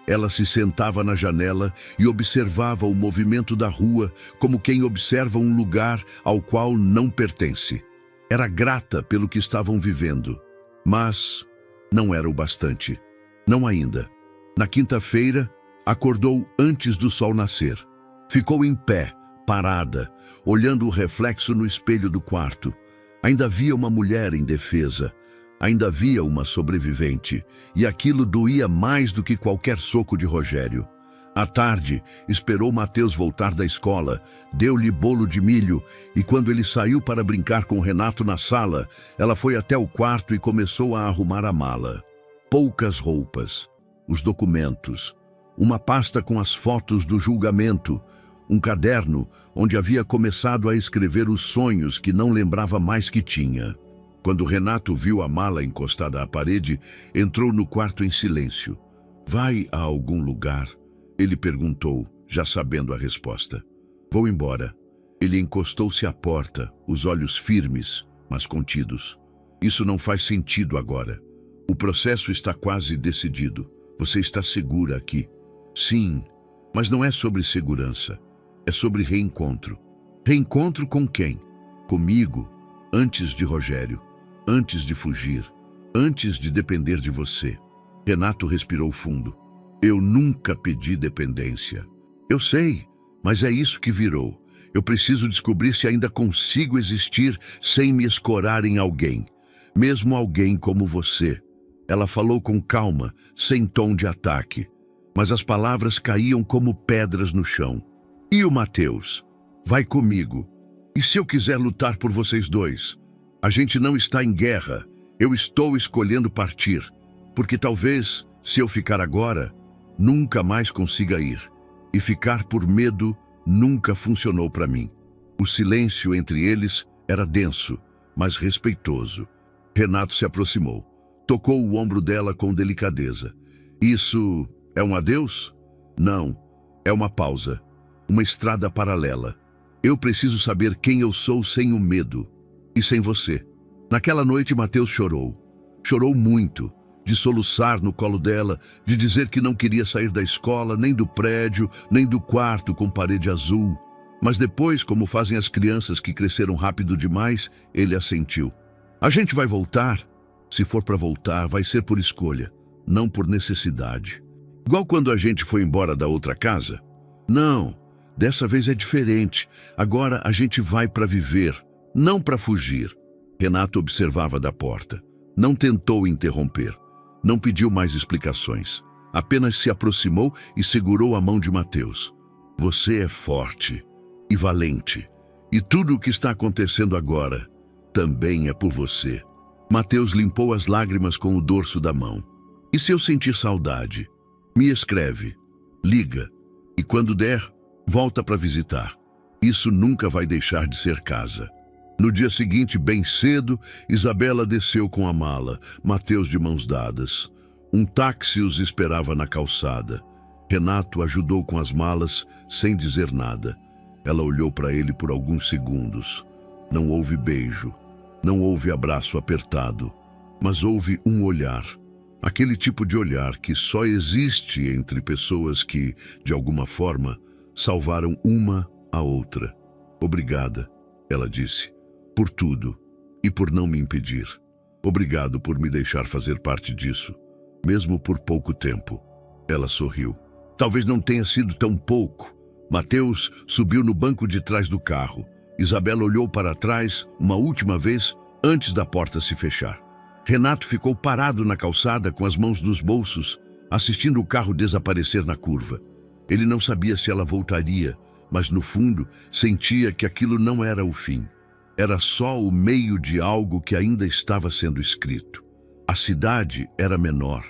Speaker 1: Ela se sentava na janela e observava o movimento da rua como quem observa um lugar ao qual não pertence. Era grata pelo que estavam vivendo, mas não era o bastante. Não ainda. Na quinta-feira, acordou antes do sol nascer. Ficou em pé, parada, olhando o reflexo no espelho do quarto. Ainda havia uma mulher indefesa, ainda havia uma sobrevivente, e aquilo doía mais do que qualquer soco de Rogério. À tarde, esperou Mateus voltar da escola, deu-lhe bolo de milho, e quando ele saiu para brincar com Renato na sala, ela foi até o quarto e começou a arrumar a mala. Poucas roupas, os documentos, uma pasta com as fotos do julgamento, um caderno onde havia começado a escrever os sonhos que não lembrava mais que tinha. Quando Renato viu a mala encostada à parede, entrou no quarto em silêncio. "Vai a algum lugar?" Ele perguntou, já sabendo a resposta. "Vou embora." Ele encostou-se à porta, os olhos firmes, mas contidos. "Isso não faz sentido agora. O processo está quase decidido. Você está segura aqui. Sim, mas não é sobre segurança. É sobre reencontro. Reencontro com quem? Comigo, antes de Rogério, antes de fugir, antes de depender de você. Renato respirou fundo. Eu nunca pedi dependência. Eu sei, mas é isso que virou. Eu preciso descobrir se ainda consigo existir sem me escorar em alguém. Mesmo alguém como você. Ela falou com calma, sem tom de ataque. Mas as palavras caíam como pedras no chão. E o Matheus? Vai comigo. E se eu quiser lutar por vocês dois? A gente não está em guerra. Eu estou escolhendo partir. Porque talvez, se eu ficar agora, nunca mais consiga ir. E ficar por medo nunca funcionou para mim. O silêncio entre eles era denso, mas respeitoso. Renato se aproximou. Tocou o ombro dela com delicadeza. Isso é um adeus? Não, é uma pausa. Uma estrada paralela. Eu preciso saber quem eu sou sem o medo. E sem você. Naquela noite, Matheus chorou. Chorou muito. De soluçar no colo dela, de dizer que não queria sair da escola, nem do prédio, nem do quarto com parede azul. Mas depois, como fazem as crianças que cresceram rápido demais, ele assentiu. A gente vai voltar? Se for para voltar, vai ser por escolha, não por necessidade. Igual quando a gente foi embora da outra casa? Não, dessa vez é diferente. Agora a gente vai para viver, não para fugir. Renato observava da porta. Não tentou interromper. Não pediu mais explicações. Apenas se aproximou e segurou a mão de Matheus. Você é forte e valente. E tudo o que está acontecendo agora também é por você. Matheus limpou as lágrimas com o dorso da mão. E se eu sentir saudade? Me escreve, liga. E quando der, volta para visitar. Isso nunca vai deixar de ser casa. No dia seguinte, bem cedo, Isabela desceu com a mala, Matheus de mãos dadas. Um táxi os esperava na calçada. Renato ajudou com as malas, sem dizer nada. Ela olhou para ele por alguns segundos. Não houve beijo, não houve abraço apertado, mas houve um olhar. Aquele tipo de olhar que só existe entre pessoas que, de alguma forma, salvaram uma a outra. Obrigada, ela disse. Por tudo e por não me impedir. Obrigado por me deixar fazer parte disso, mesmo por pouco tempo. Ela sorriu. Talvez não tenha sido tão pouco. Matheus subiu no banco de trás do carro. Isabela olhou para trás uma última vez antes da porta se fechar. Renato ficou parado na calçada com as mãos nos bolsos, assistindo o carro desaparecer na curva. Ele não sabia se ela voltaria, mas no fundo sentia que aquilo não era o fim. Era só o meio de algo que ainda estava sendo escrito. A cidade era menor.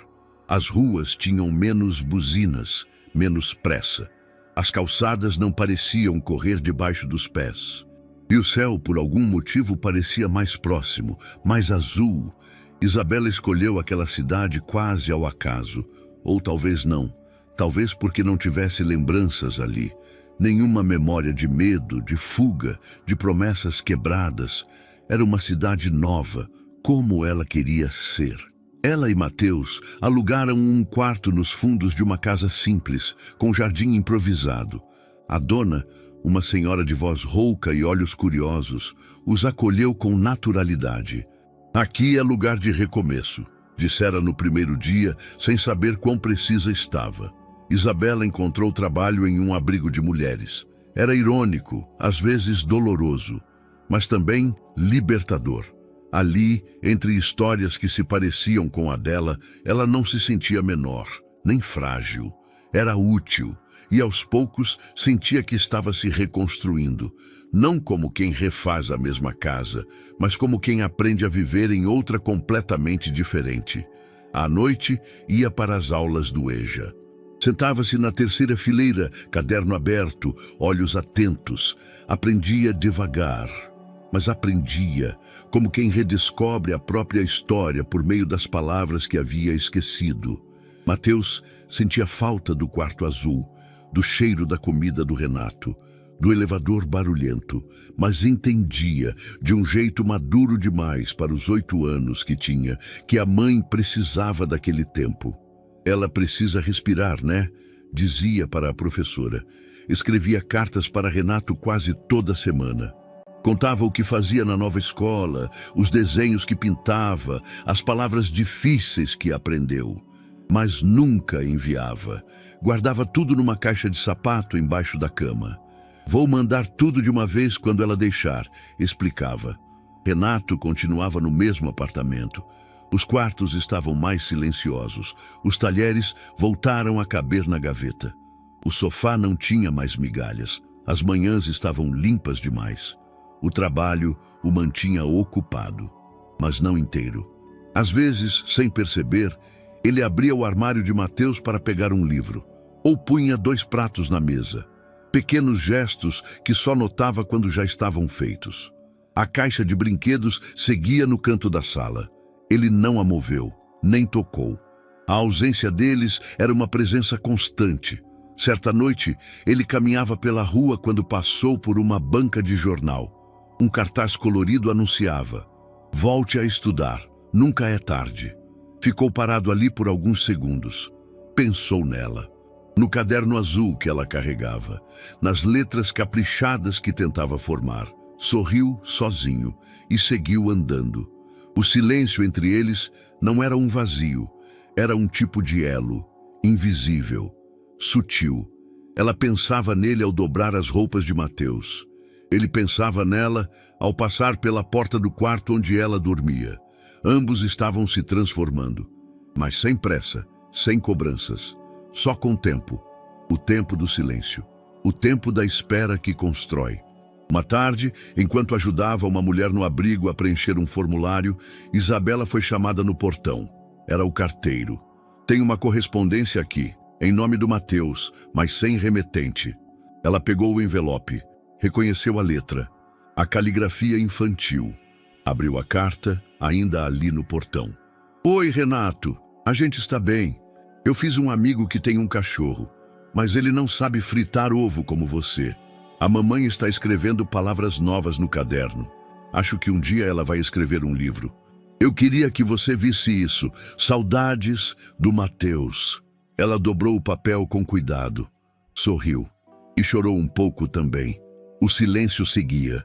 Speaker 1: As ruas tinham menos buzinas, menos pressa. As calçadas não pareciam correr debaixo dos pés. E o céu, por algum motivo, parecia mais próximo, mais azul. Isabela escolheu aquela cidade quase ao acaso. Ou talvez não. Talvez porque não tivesse lembranças ali. Nenhuma memória de medo, de fuga, de promessas quebradas. Era uma cidade nova, como ela queria ser. Ela e Matheus alugaram um quarto nos fundos de uma casa simples, com jardim improvisado. A dona, uma senhora de voz rouca e olhos curiosos, os acolheu com naturalidade. Aqui é lugar de recomeço, dissera no primeiro dia, sem saber quão precisa estava. Isabela encontrou trabalho em um abrigo de mulheres. Era irônico, às vezes doloroso, mas também libertador. Ali, entre histórias que se pareciam com a dela, ela não se sentia menor, nem frágil. Era útil, e aos poucos sentia que estava se reconstruindo, não como quem refaz a mesma casa, mas como quem aprende a viver em outra completamente diferente. À noite, ia para as aulas do EJA. Sentava-se na terceira fileira, caderno aberto, olhos atentos. Aprendia devagar, mas aprendia, como quem redescobre a própria história por meio das palavras que havia esquecido. Matheus sentia falta do quarto azul, do cheiro da comida do Renato, do elevador barulhento, mas entendia, de um jeito maduro demais para os 8 anos que tinha, que a mãe precisava daquele tempo. Ela precisa respirar, né? Dizia para a professora. Escrevia cartas para Renato quase toda semana. Contava o que fazia na nova escola, os desenhos que pintava, as palavras difíceis que aprendeu. Mas nunca enviava. Guardava tudo numa caixa de sapato embaixo da cama. Vou mandar tudo de uma vez quando ela deixar, explicava. Renato continuava no mesmo apartamento. Os quartos estavam mais silenciosos. Os talheres voltaram a caber na gaveta. O sofá não tinha mais migalhas. As manhãs estavam limpas demais. O trabalho o mantinha ocupado, mas não inteiro. Às vezes, sem perceber, ele abria o armário de Mateus para pegar um livro, ou punha 2 pratos na mesa. Pequenos gestos que só notava quando já estavam feitos. A caixa de brinquedos seguia no canto da sala. Ele não a moveu, nem tocou. A ausência deles era uma presença constante. Certa noite, ele caminhava pela rua quando passou por uma banca de jornal. Um cartaz colorido anunciava: "Volte a estudar, nunca é tarde." Ficou parado ali por alguns segundos. Pensou nela, no caderno azul que ela carregava, nas letras caprichadas que tentava formar. Sorriu sozinho e seguiu andando. O silêncio entre eles não era um vazio, era um tipo de elo, invisível, sutil. Ela pensava nele ao dobrar as roupas de Mateus. Ele pensava nela ao passar pela porta do quarto onde ela dormia. Ambos estavam se transformando, mas sem pressa, sem cobranças, só com tempo. O tempo do silêncio, o tempo da espera que constrói. Uma tarde, enquanto ajudava uma mulher no abrigo a preencher um formulário, Isabela foi chamada no portão. Era o carteiro. "Tem uma correspondência aqui, em nome do Mateus, mas sem remetente." Ela pegou o envelope, reconheceu a letra, a caligrafia infantil. Abriu a carta, ainda ali no portão. "Oi, Renato, a gente está bem. Eu fiz um amigo que tem um cachorro, mas ele não sabe fritar ovo como você. A mamãe está escrevendo palavras novas no caderno. Acho que um dia ela vai escrever um livro. Eu queria que você visse isso. Saudades do Mateus." Ela dobrou o papel com cuidado, sorriu e chorou um pouco também. O silêncio seguia,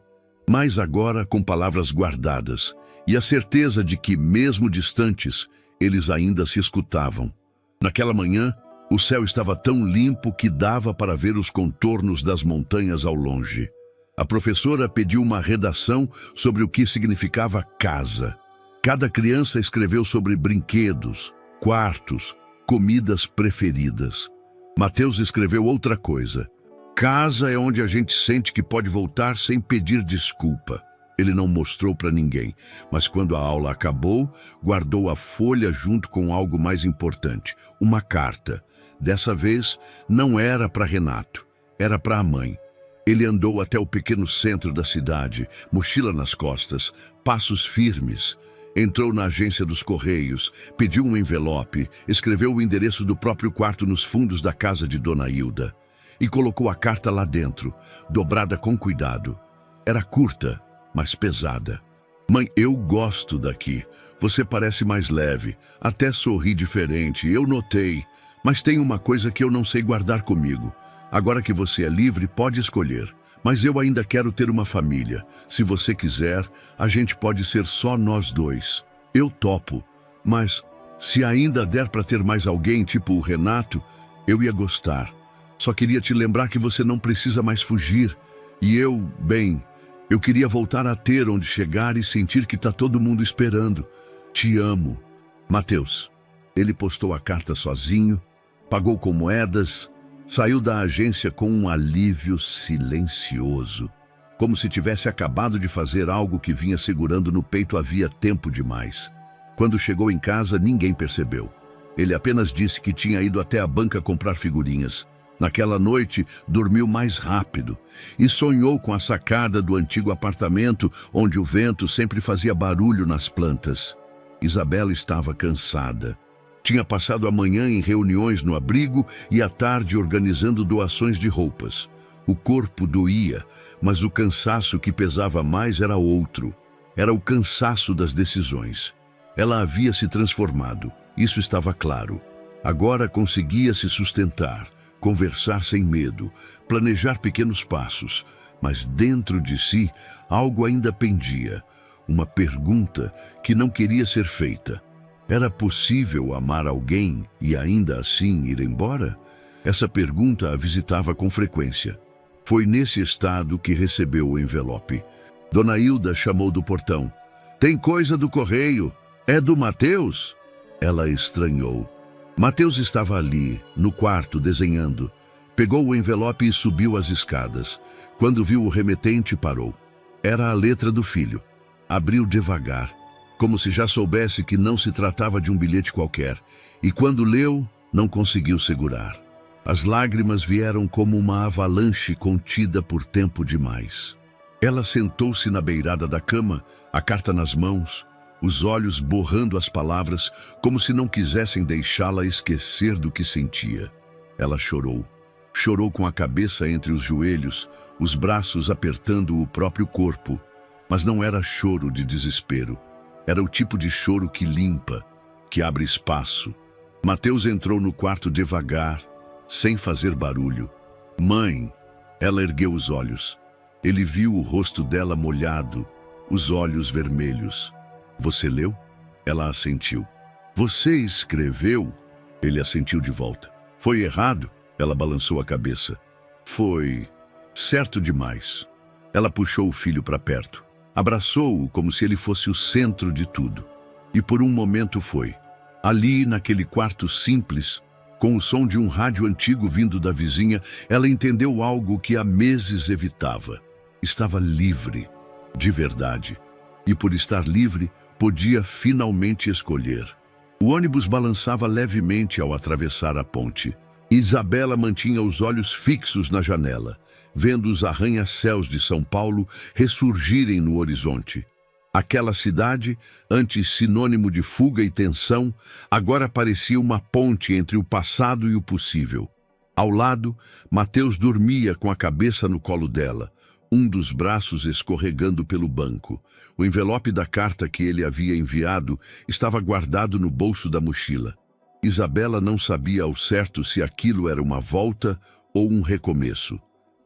Speaker 1: mas agora com palavras guardadas e a certeza de que, mesmo distantes, eles ainda se escutavam. Naquela manhã, o céu estava tão limpo que dava para ver os contornos das montanhas ao longe. A professora pediu uma redação sobre o que significava casa. Cada criança escreveu sobre brinquedos, quartos, comidas preferidas. Mateus escreveu outra coisa. "Casa é onde a gente sente que pode voltar sem pedir desculpa." Ele não mostrou para ninguém, mas quando a aula acabou, guardou a folha junto com algo mais importante, uma carta. Dessa vez, não era para Renato, era para a mãe. Ele andou até o pequeno centro da cidade, mochila nas costas, passos firmes. Entrou na agência dos Correios, pediu um envelope, escreveu o endereço do próprio quarto nos fundos da casa de Dona Hilda e colocou a carta lá dentro, dobrada com cuidado. Era curta, mas pesada. "Mãe, eu gosto daqui. Você parece mais leve, até sorri diferente, eu notei. Mas tem uma coisa que eu não sei guardar comigo. Agora que você é livre, pode escolher. Mas eu ainda quero ter uma família. Se você quiser, a gente pode ser só nós 2. Eu topo. Mas se ainda der para ter mais alguém, tipo o Renato, eu ia gostar. Só queria te lembrar que você não precisa mais fugir. E eu queria voltar a ter onde chegar e sentir que tá todo mundo esperando. Te amo. Mateus." Ele postou a carta sozinho, pagou com moedas, saiu da agência com um alívio silencioso, como se tivesse acabado de fazer algo que vinha segurando no peito havia tempo demais. Quando chegou em casa, ninguém percebeu. Ele apenas disse que tinha ido até a banca comprar figurinhas. Naquela noite, dormiu mais rápido e sonhou com a sacada do antigo apartamento onde o vento sempre fazia barulho nas plantas. Isabela estava cansada. Tinha passado a manhã em reuniões no abrigo e a tarde organizando doações de roupas. O corpo doía, mas o cansaço que pesava mais era outro. Era o cansaço das decisões. Ela havia se transformado, isso estava claro. Agora conseguia se sustentar, conversar sem medo, planejar pequenos passos, mas dentro de si algo ainda pendia, uma pergunta que não queria ser feita. Era possível amar alguém e ainda assim ir embora? Essa pergunta a visitava com frequência. Foi nesse estado que recebeu o envelope. Dona Hilda chamou do portão. "Tem coisa do correio. É do Mateus?" Ela estranhou. Mateus estava ali, no quarto, desenhando. Pegou o envelope e subiu as escadas. Quando viu o remetente, parou. Era a letra do filho. Abriu devagar, como se já soubesse que não se tratava de um bilhete qualquer. E quando leu, não conseguiu segurar. As lágrimas vieram como uma avalanche contida por tempo demais. Ela sentou-se na beirada da cama, a carta nas mãos, os olhos borrando as palavras, como se não quisessem deixá-la esquecer do que sentia. Ela chorou. Chorou com a cabeça entre os joelhos, os braços apertando o próprio corpo. Mas não era choro de desespero. Era o tipo de choro que limpa, que abre espaço. Mateus entrou no quarto devagar, sem fazer barulho. "Mãe!" Ela ergueu os olhos. Ele viu o rosto dela molhado, os olhos vermelhos. "Você leu?" Ela assentiu. "Você escreveu?" Ele assentiu de volta. "Foi errado?" Ela balançou a cabeça. "Foi certo demais." Ela puxou o filho para perto. Abraçou-o como se ele fosse o centro de tudo. E por um momento foi. Ali, naquele quarto simples, com o som de um rádio antigo vindo da vizinha, ela entendeu algo que há meses evitava. Estava livre, de verdade. E por estar livre, podia finalmente escolher. O ônibus balançava levemente ao atravessar a ponte. Isabela mantinha os olhos fixos na janela, vendo os arranha-céus de São Paulo ressurgirem no horizonte. Aquela cidade, antes sinônimo de fuga e tensão, agora parecia uma ponte entre o passado e o possível. Ao lado, Mateus dormia com a cabeça no colo dela, um dos braços escorregando pelo banco. O envelope da carta que ele havia enviado estava guardado no bolso da mochila. Isabela não sabia ao certo se aquilo era uma volta ou um recomeço,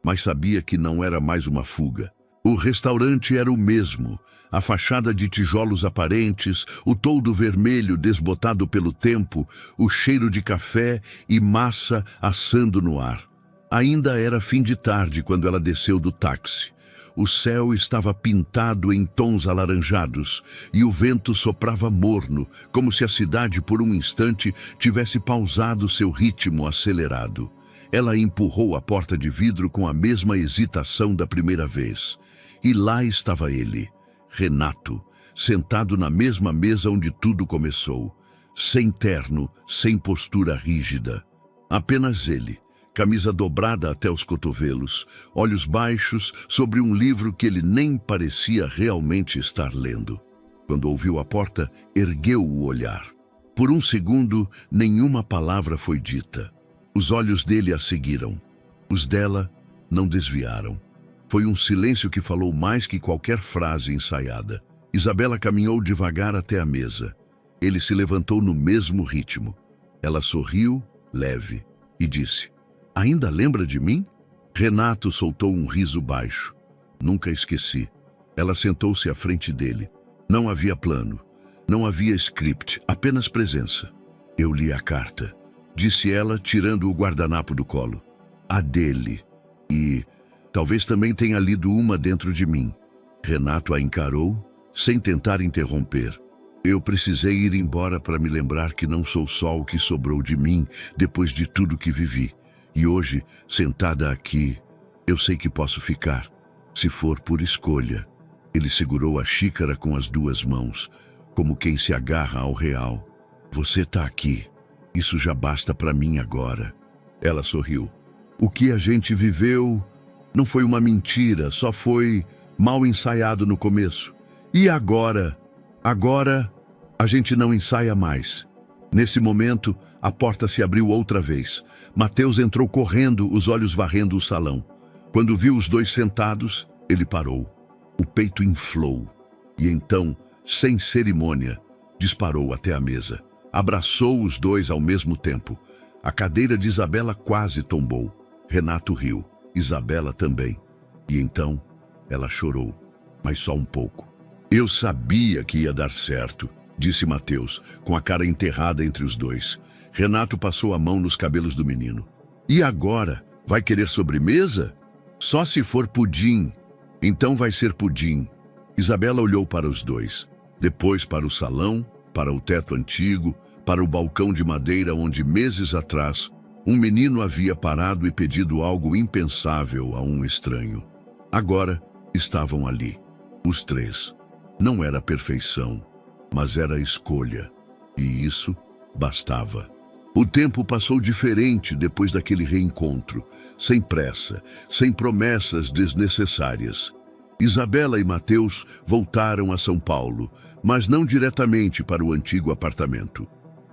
Speaker 1: mas sabia que não era mais uma fuga. O restaurante era o mesmo, a fachada de tijolos aparentes, o toldo vermelho desbotado pelo tempo, o cheiro de café e massa assando no ar. Ainda era fim de tarde quando ela desceu do táxi. O céu estava pintado em tons alaranjados e o vento soprava morno, como se a cidade por um instante tivesse pausado seu ritmo acelerado. Ela empurrou a porta de vidro com a mesma hesitação da primeira vez. E lá estava ele, Renato, sentado na mesma mesa onde tudo começou. Sem terno, sem postura rígida. Apenas ele. Camisa dobrada até os cotovelos, olhos baixos sobre um livro que ele nem parecia realmente estar lendo. Quando ouviu a porta, ergueu o olhar. Por um segundo, nenhuma palavra foi dita. Os olhos dele a seguiram. Os dela não desviaram. Foi um silêncio que falou mais que qualquer frase ensaiada. Isabela caminhou devagar até a mesa. Ele se levantou no mesmo ritmo. Ela sorriu, leve, e disse: "Ainda lembra de mim?" Renato soltou um riso baixo. "Nunca esqueci." Ela sentou-se à frente dele. Não havia plano, não havia script, apenas presença. "Eu li a carta", disse ela, tirando o guardanapo do colo. "A dele. E talvez também tenha lido uma dentro de mim." Renato a encarou, sem tentar interromper. "Eu precisei ir embora para me lembrar que não sou só o que sobrou de mim depois de tudo que vivi. E hoje, sentada aqui, eu sei que posso ficar, se for por escolha." Ele segurou a xícara com as duas mãos, como quem se agarra ao real. "Você está aqui. Isso já basta para mim agora." Ela sorriu. "O que a gente viveu não foi uma mentira, só foi mal ensaiado no começo. E agora? Agora, a gente não ensaia mais." Nesse momento, a porta se abriu outra vez. Mateus entrou correndo, os olhos varrendo o salão. Quando viu os dois sentados, ele parou. O peito inflou. E então, sem cerimônia, disparou até a mesa. Abraçou os dois ao mesmo tempo. A cadeira de Isabela quase tombou. Renato riu. Isabela também. E então ela chorou, mas só um pouco. Eu sabia que ia dar certo, disse Mateus, com a cara enterrada entre os dois. Renato passou a mão nos cabelos do menino. E agora? Vai querer sobremesa? Só se for pudim. Então vai ser pudim. Isabela olhou para os dois, depois para o salão, para o teto antigo, para o balcão de madeira onde meses atrás um menino havia parado e pedido algo impensável a um estranho. Agora estavam ali, os três. Não era perfeição, mas era escolha. E isso bastava. O tempo passou diferente depois daquele reencontro, sem pressa, sem promessas desnecessárias. Isabela e Mateus voltaram a São Paulo, mas não diretamente para o antigo apartamento.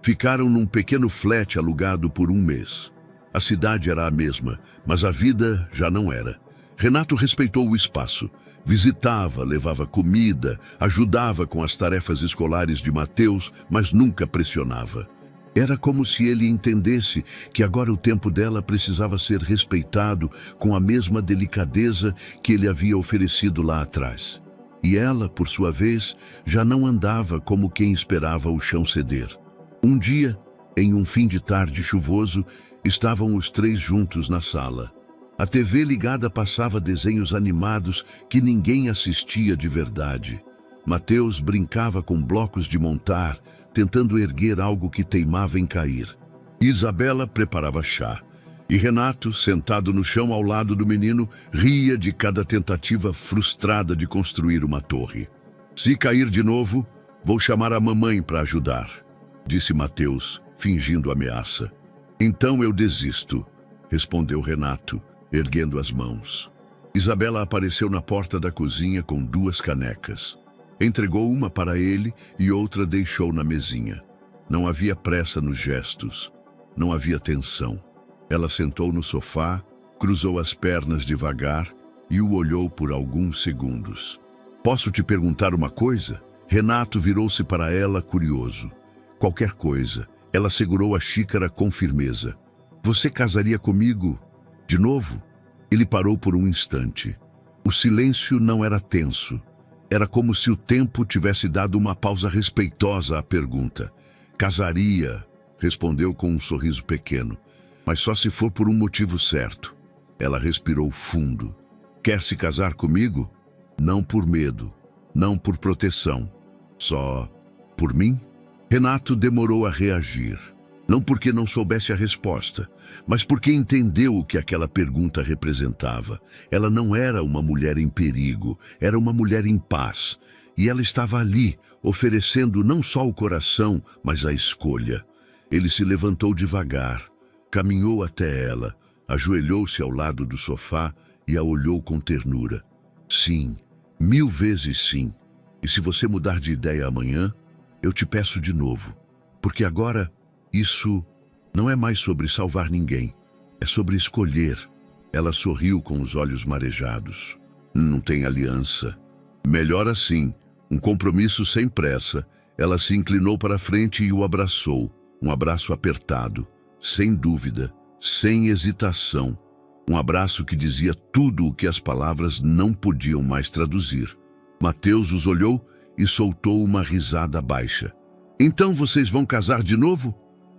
Speaker 1: Ficaram num pequeno flat alugado por um mês. A cidade era a mesma, mas a vida já não era. Renato respeitou o espaço. Visitava, levava comida, ajudava com as tarefas escolares de Mateus, mas nunca pressionava. Era como se ele entendesse que agora o tempo dela precisava ser respeitado com a mesma delicadeza que ele havia oferecido lá atrás. E ela, por sua vez, já não andava como quem esperava o chão ceder. Um dia, em um fim de tarde chuvoso, estavam os três juntos na sala. A TV ligada passava desenhos animados que ninguém assistia de verdade. Mateus brincava com blocos de montar, tentando erguer algo que teimava em cair. Isabela preparava chá. E Renato, sentado no chão ao lado do menino, ria de cada tentativa frustrada de construir uma torre. Se cair de novo, vou chamar a mamãe para ajudar, disse Mateus, fingindo ameaça. Então eu desisto, respondeu Renato, erguendo as mãos. Isabela apareceu na porta da cozinha com 2 canecas. Entregou uma para ele e outra deixou na mesinha. Não havia pressa nos gestos. Não havia tensão. Ela sentou no sofá, cruzou as pernas devagar e o olhou por alguns segundos. Posso te perguntar uma coisa? Renato virou-se para ela curioso. Qualquer coisa. Ela segurou a xícara com firmeza. Você casaria comigo de novo? Ele parou por um instante. O silêncio não era tenso. Era como se o tempo tivesse dado uma pausa respeitosa à pergunta. Casaria, respondeu com um sorriso pequeno, mas só se for por um motivo certo. Ela respirou fundo. Quer se casar comigo? Não por medo, não por proteção. Só por mim? Renato demorou a reagir. Não porque não soubesse a resposta, mas porque entendeu o que aquela pergunta representava. Ela não era uma mulher em perigo, era uma mulher em paz. E ela estava ali, oferecendo não só o coração, mas a escolha. Ele se levantou devagar, caminhou até ela, ajoelhou-se ao lado do sofá e a olhou com ternura. Sim, 1000 vezes sim. E se você mudar de ideia amanhã, eu te peço de novo. Porque agora, isso não é mais sobre salvar ninguém. É sobre escolher. Ela sorriu com os olhos marejados. Não tem aliança. Melhor assim. Um compromisso sem pressa. Ela se inclinou para a frente e o abraçou. Um abraço apertado. Sem dúvida. Sem hesitação. Um abraço que dizia tudo o que as palavras não podiam mais traduzir. Mateus os olhou e soltou uma risada baixa. Então vocês vão casar de novo?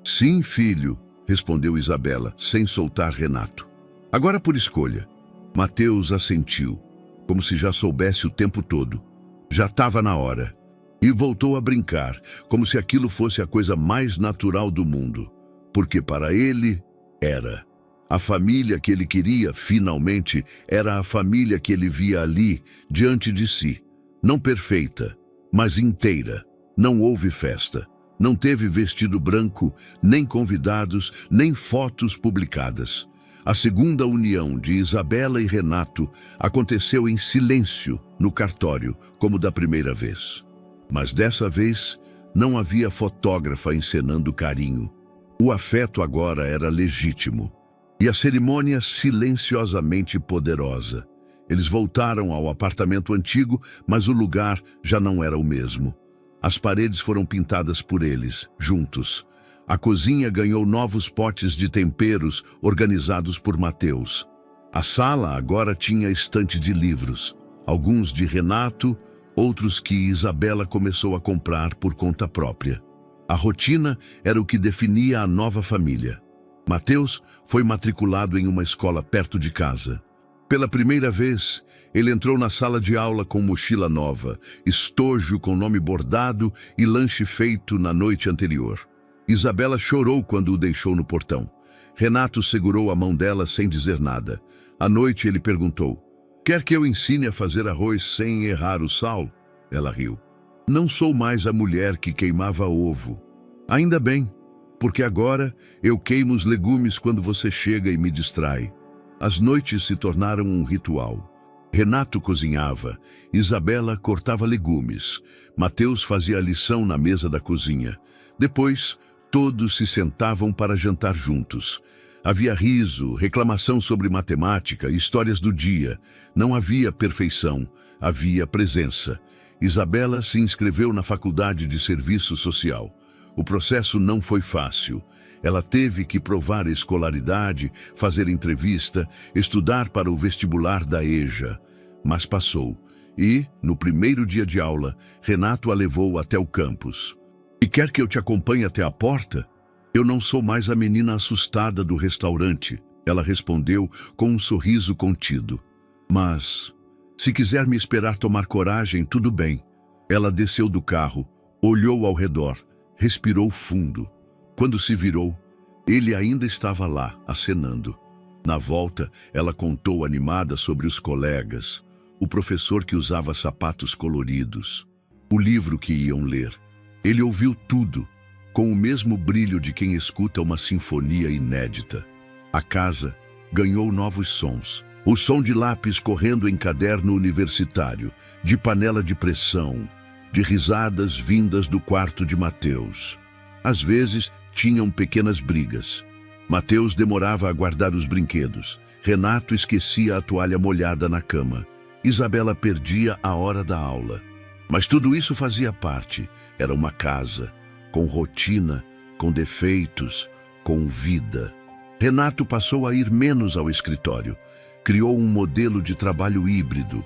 Speaker 1: Sim, filho, respondeu Isabela, sem soltar Renato. Agora por escolha. Mateus assentiu, como se já soubesse o tempo todo. Já estava na hora. E voltou a brincar, como se aquilo fosse a coisa mais natural do mundo. Porque para ele, era. A família que ele queria, finalmente, era a família que ele via ali, diante de si. Não perfeita, mas inteira. Não houve festa. Não teve vestido branco, nem convidados, nem fotos publicadas. A segunda união de Isabela e Renato aconteceu em silêncio no cartório, como da primeira vez. Mas dessa vez, não havia fotógrafa encenando carinho. O afeto agora era legítimo. E a cerimônia silenciosamente poderosa. Eles voltaram ao apartamento antigo, mas o lugar já não era o mesmo. As paredes foram pintadas por eles, juntos. A cozinha ganhou novos potes de temperos organizados por Mateus. A sala agora tinha estante de livros, alguns de Renato, outros que Isabela começou a comprar por conta própria. A rotina era o que definia a nova família. Mateus foi matriculado em uma escola perto de casa. Pela primeira vez, ele entrou na sala de aula com mochila nova, estojo com nome bordado e lanche feito na noite anterior. Isabela chorou quando o deixou no portão. Renato segurou a mão dela sem dizer nada. À noite ele perguntou: "Quer que eu ensine a fazer arroz sem errar o sal?" Ela riu. "Não sou mais a mulher que queimava ovo. Ainda bem, porque agora eu queimo os legumes quando você chega e me distrai." As noites se tornaram um ritual. Renato cozinhava, Isabela cortava legumes, Mateus fazia a lição na mesa da cozinha. Depois, todos se sentavam para jantar juntos. Havia riso, reclamação sobre matemática, histórias do dia. Não havia perfeição, havia presença. Isabela se inscreveu na faculdade de serviço social. O processo não foi fácil. Ela teve que provar escolaridade, fazer entrevista, estudar para o vestibular da EJA. Mas passou. E, no primeiro dia de aula, Renato a levou até o campus. "E quer que eu te acompanhe até a porta?" "Eu não sou mais a menina assustada do restaurante", ela respondeu com um sorriso contido. "Mas, se quiser me esperar tomar coragem, tudo bem." Ela desceu do carro, olhou ao redor, respirou fundo. Quando se virou, ele ainda estava lá, acenando. Na volta, ela contou animada sobre os colegas, o professor que usava sapatos coloridos, o livro que iam ler. Ele ouviu tudo, com o mesmo brilho de quem escuta uma sinfonia inédita. A casa ganhou novos sons. O som de lápis correndo em caderno universitário, de panela de pressão, de risadas vindas do quarto de Mateus. Às vezes, tinham pequenas brigas. Mateus demorava a guardar os brinquedos. Renato esquecia a toalha molhada na cama. Isabela perdia a hora da aula. Mas tudo isso fazia parte. Era uma casa, com rotina, com defeitos, com vida. Renato passou a ir menos ao escritório. Criou um modelo de trabalho híbrido.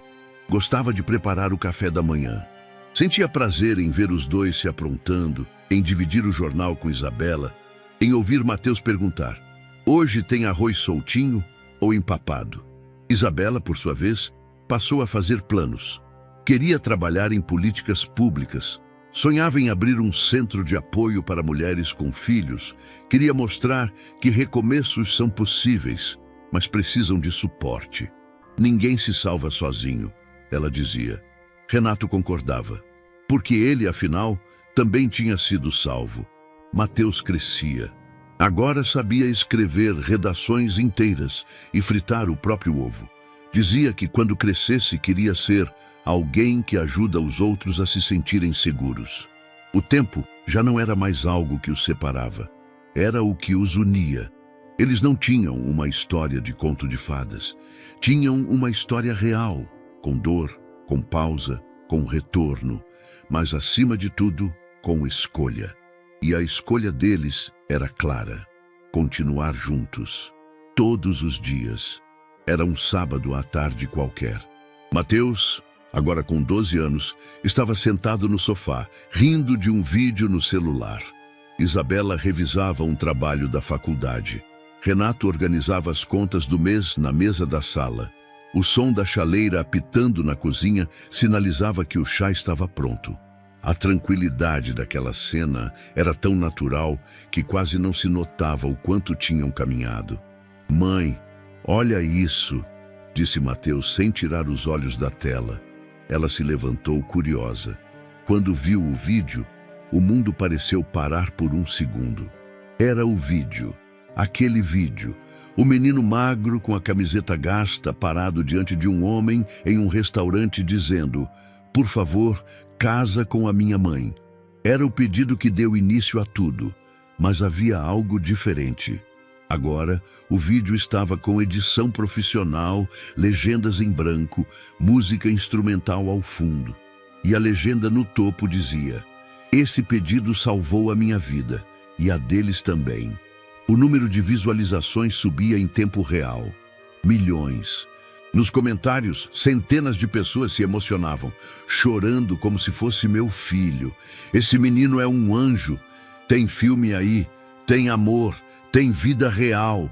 Speaker 1: Gostava de preparar o café da manhã. Sentia prazer em ver os dois se aprontando, em dividir o jornal com Isabela, em ouvir Mateus perguntar: "Hoje tem arroz soltinho ou empapado?" Isabela, por sua vez, passou a fazer planos. Queria trabalhar em políticas públicas. Sonhava em abrir um centro de apoio para mulheres com filhos. Queria mostrar que recomeços são possíveis, mas precisam de suporte. "Ninguém se salva sozinho", ela dizia. Renato concordava, porque ele, afinal, também tinha sido salvo. Mateus crescia. Agora sabia escrever redações inteiras e fritar o próprio ovo. Dizia que quando crescesse queria ser alguém que ajuda os outros a se sentirem seguros. O tempo já não era mais algo que os separava. Era o que os unia. Eles não tinham uma história de conto de fadas. Tinham uma história real, com dor, com pausa, com retorno, mas acima de tudo, com escolha. E a escolha deles era clara: continuar juntos, todos os dias. Era um sábado à tarde qualquer. Mateus, agora com 12 anos, estava sentado no sofá, rindo de um vídeo no celular. Isabela revisava um trabalho da faculdade. Renato organizava as contas do mês na mesa da sala. O som da chaleira apitando na cozinha sinalizava que o chá estava pronto. A tranquilidade daquela cena era tão natural que quase não se notava o quanto tinham caminhado. "Mãe, olha isso", disse Mateus sem tirar os olhos da tela. Ela se levantou curiosa. Quando viu o vídeo, o mundo pareceu parar por um segundo. Era o vídeo, aquele vídeo. O menino magro com a camiseta gasta parado diante de um homem em um restaurante dizendo: "Por favor, casa com a minha mãe." Era o pedido que deu início a tudo, mas havia algo diferente. Agora, o vídeo estava com edição profissional, legendas em branco, música instrumental ao fundo. E a legenda no topo dizia: Esse pedido salvou a minha vida e a deles também. O número de visualizações subia em tempo real. Milhões. Nos comentários, centenas de pessoas se emocionavam, chorando como se fosse meu filho. Esse menino é um anjo. Tem filme aí, tem amor, tem vida real.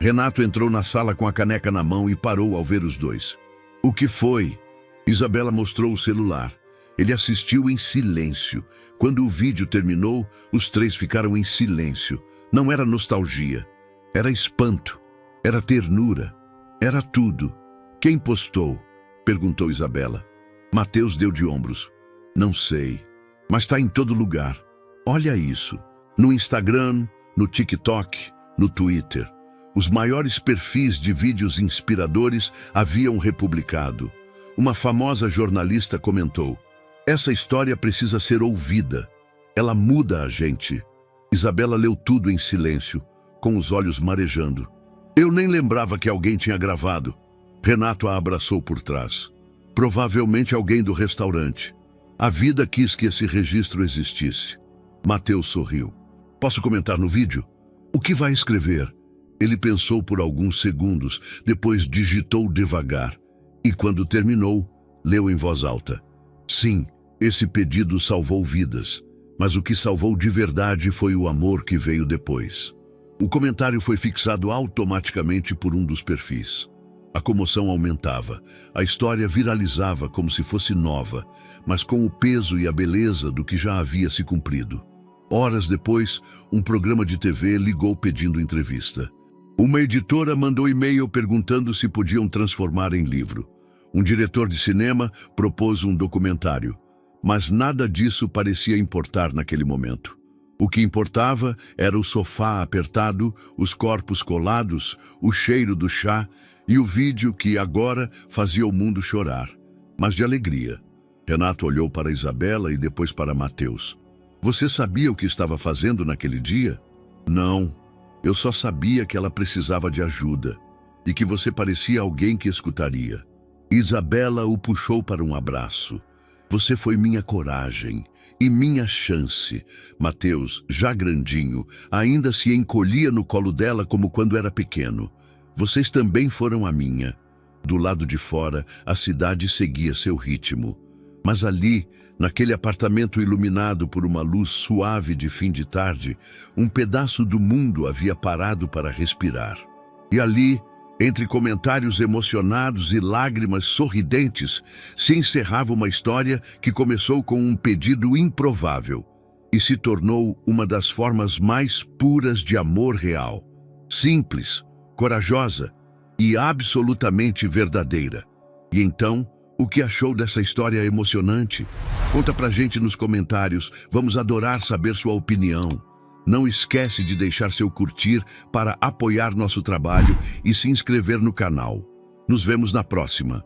Speaker 1: Renato entrou na sala com a caneca na mão e parou ao ver os dois. O que foi? Isabela mostrou o celular. Ele assistiu em silêncio. Quando o vídeo terminou, os três ficaram em silêncio. Não era nostalgia, era espanto, era ternura, era tudo. Quem postou? Perguntou Isabela. Mateus deu de ombros. Não sei, mas está em todo lugar. Olha isso. No Instagram, no TikTok, no Twitter. Os maiores perfis de vídeos inspiradores haviam republicado. Uma famosa jornalista comentou: essa história precisa ser ouvida. Ela muda a gente. Isabela leu tudo em silêncio, com os olhos marejando. Eu nem lembrava que alguém tinha gravado. Renato a abraçou por trás. Provavelmente alguém do restaurante. A vida quis que esse registro existisse. Mateus sorriu. Posso comentar no vídeo? O que vai escrever? Ele pensou por alguns segundos, depois digitou devagar. E quando terminou, leu em voz alta. Sim, esse pedido salvou vidas. Mas o que salvou de verdade foi o amor que veio depois. O comentário foi fixado automaticamente por um dos perfis. A comoção aumentava, a história viralizava como se fosse nova, mas com o peso e a beleza do que já havia se cumprido. Horas depois, um programa de TV ligou pedindo entrevista. Uma editora mandou e-mail perguntando se podiam transformar em livro. Um diretor de cinema propôs um documentário, mas nada disso parecia importar naquele momento. O que importava era o sofá apertado, os corpos colados, o cheiro do chá e o vídeo que agora fazia o mundo chorar, mas de alegria. Renato olhou para Isabela e depois para Mateus. Você sabia o que estava fazendo naquele dia? Não, eu só sabia que ela precisava de ajuda e que você parecia alguém que escutaria. Isabela o puxou para um abraço. Você foi minha coragem e minha chance. Mateus, já grandinho, ainda se encolhia no colo dela como quando era pequeno. Vocês também foram a minha. Do lado de fora, a cidade seguia seu ritmo. Mas ali, naquele apartamento iluminado por uma luz suave de fim de tarde, um pedaço do mundo havia parado para respirar. E ali, entre comentários emocionados e lágrimas sorridentes, se encerrava uma história que começou com um pedido improvável e se tornou uma das formas mais puras de amor real. Simples, corajosa e absolutamente verdadeira. E então, o que achou dessa história emocionante? Conta pra gente nos comentários, vamos adorar saber sua opinião. Não esquece de deixar seu curtir para apoiar nosso trabalho e se inscrever no canal. Nos vemos na próxima.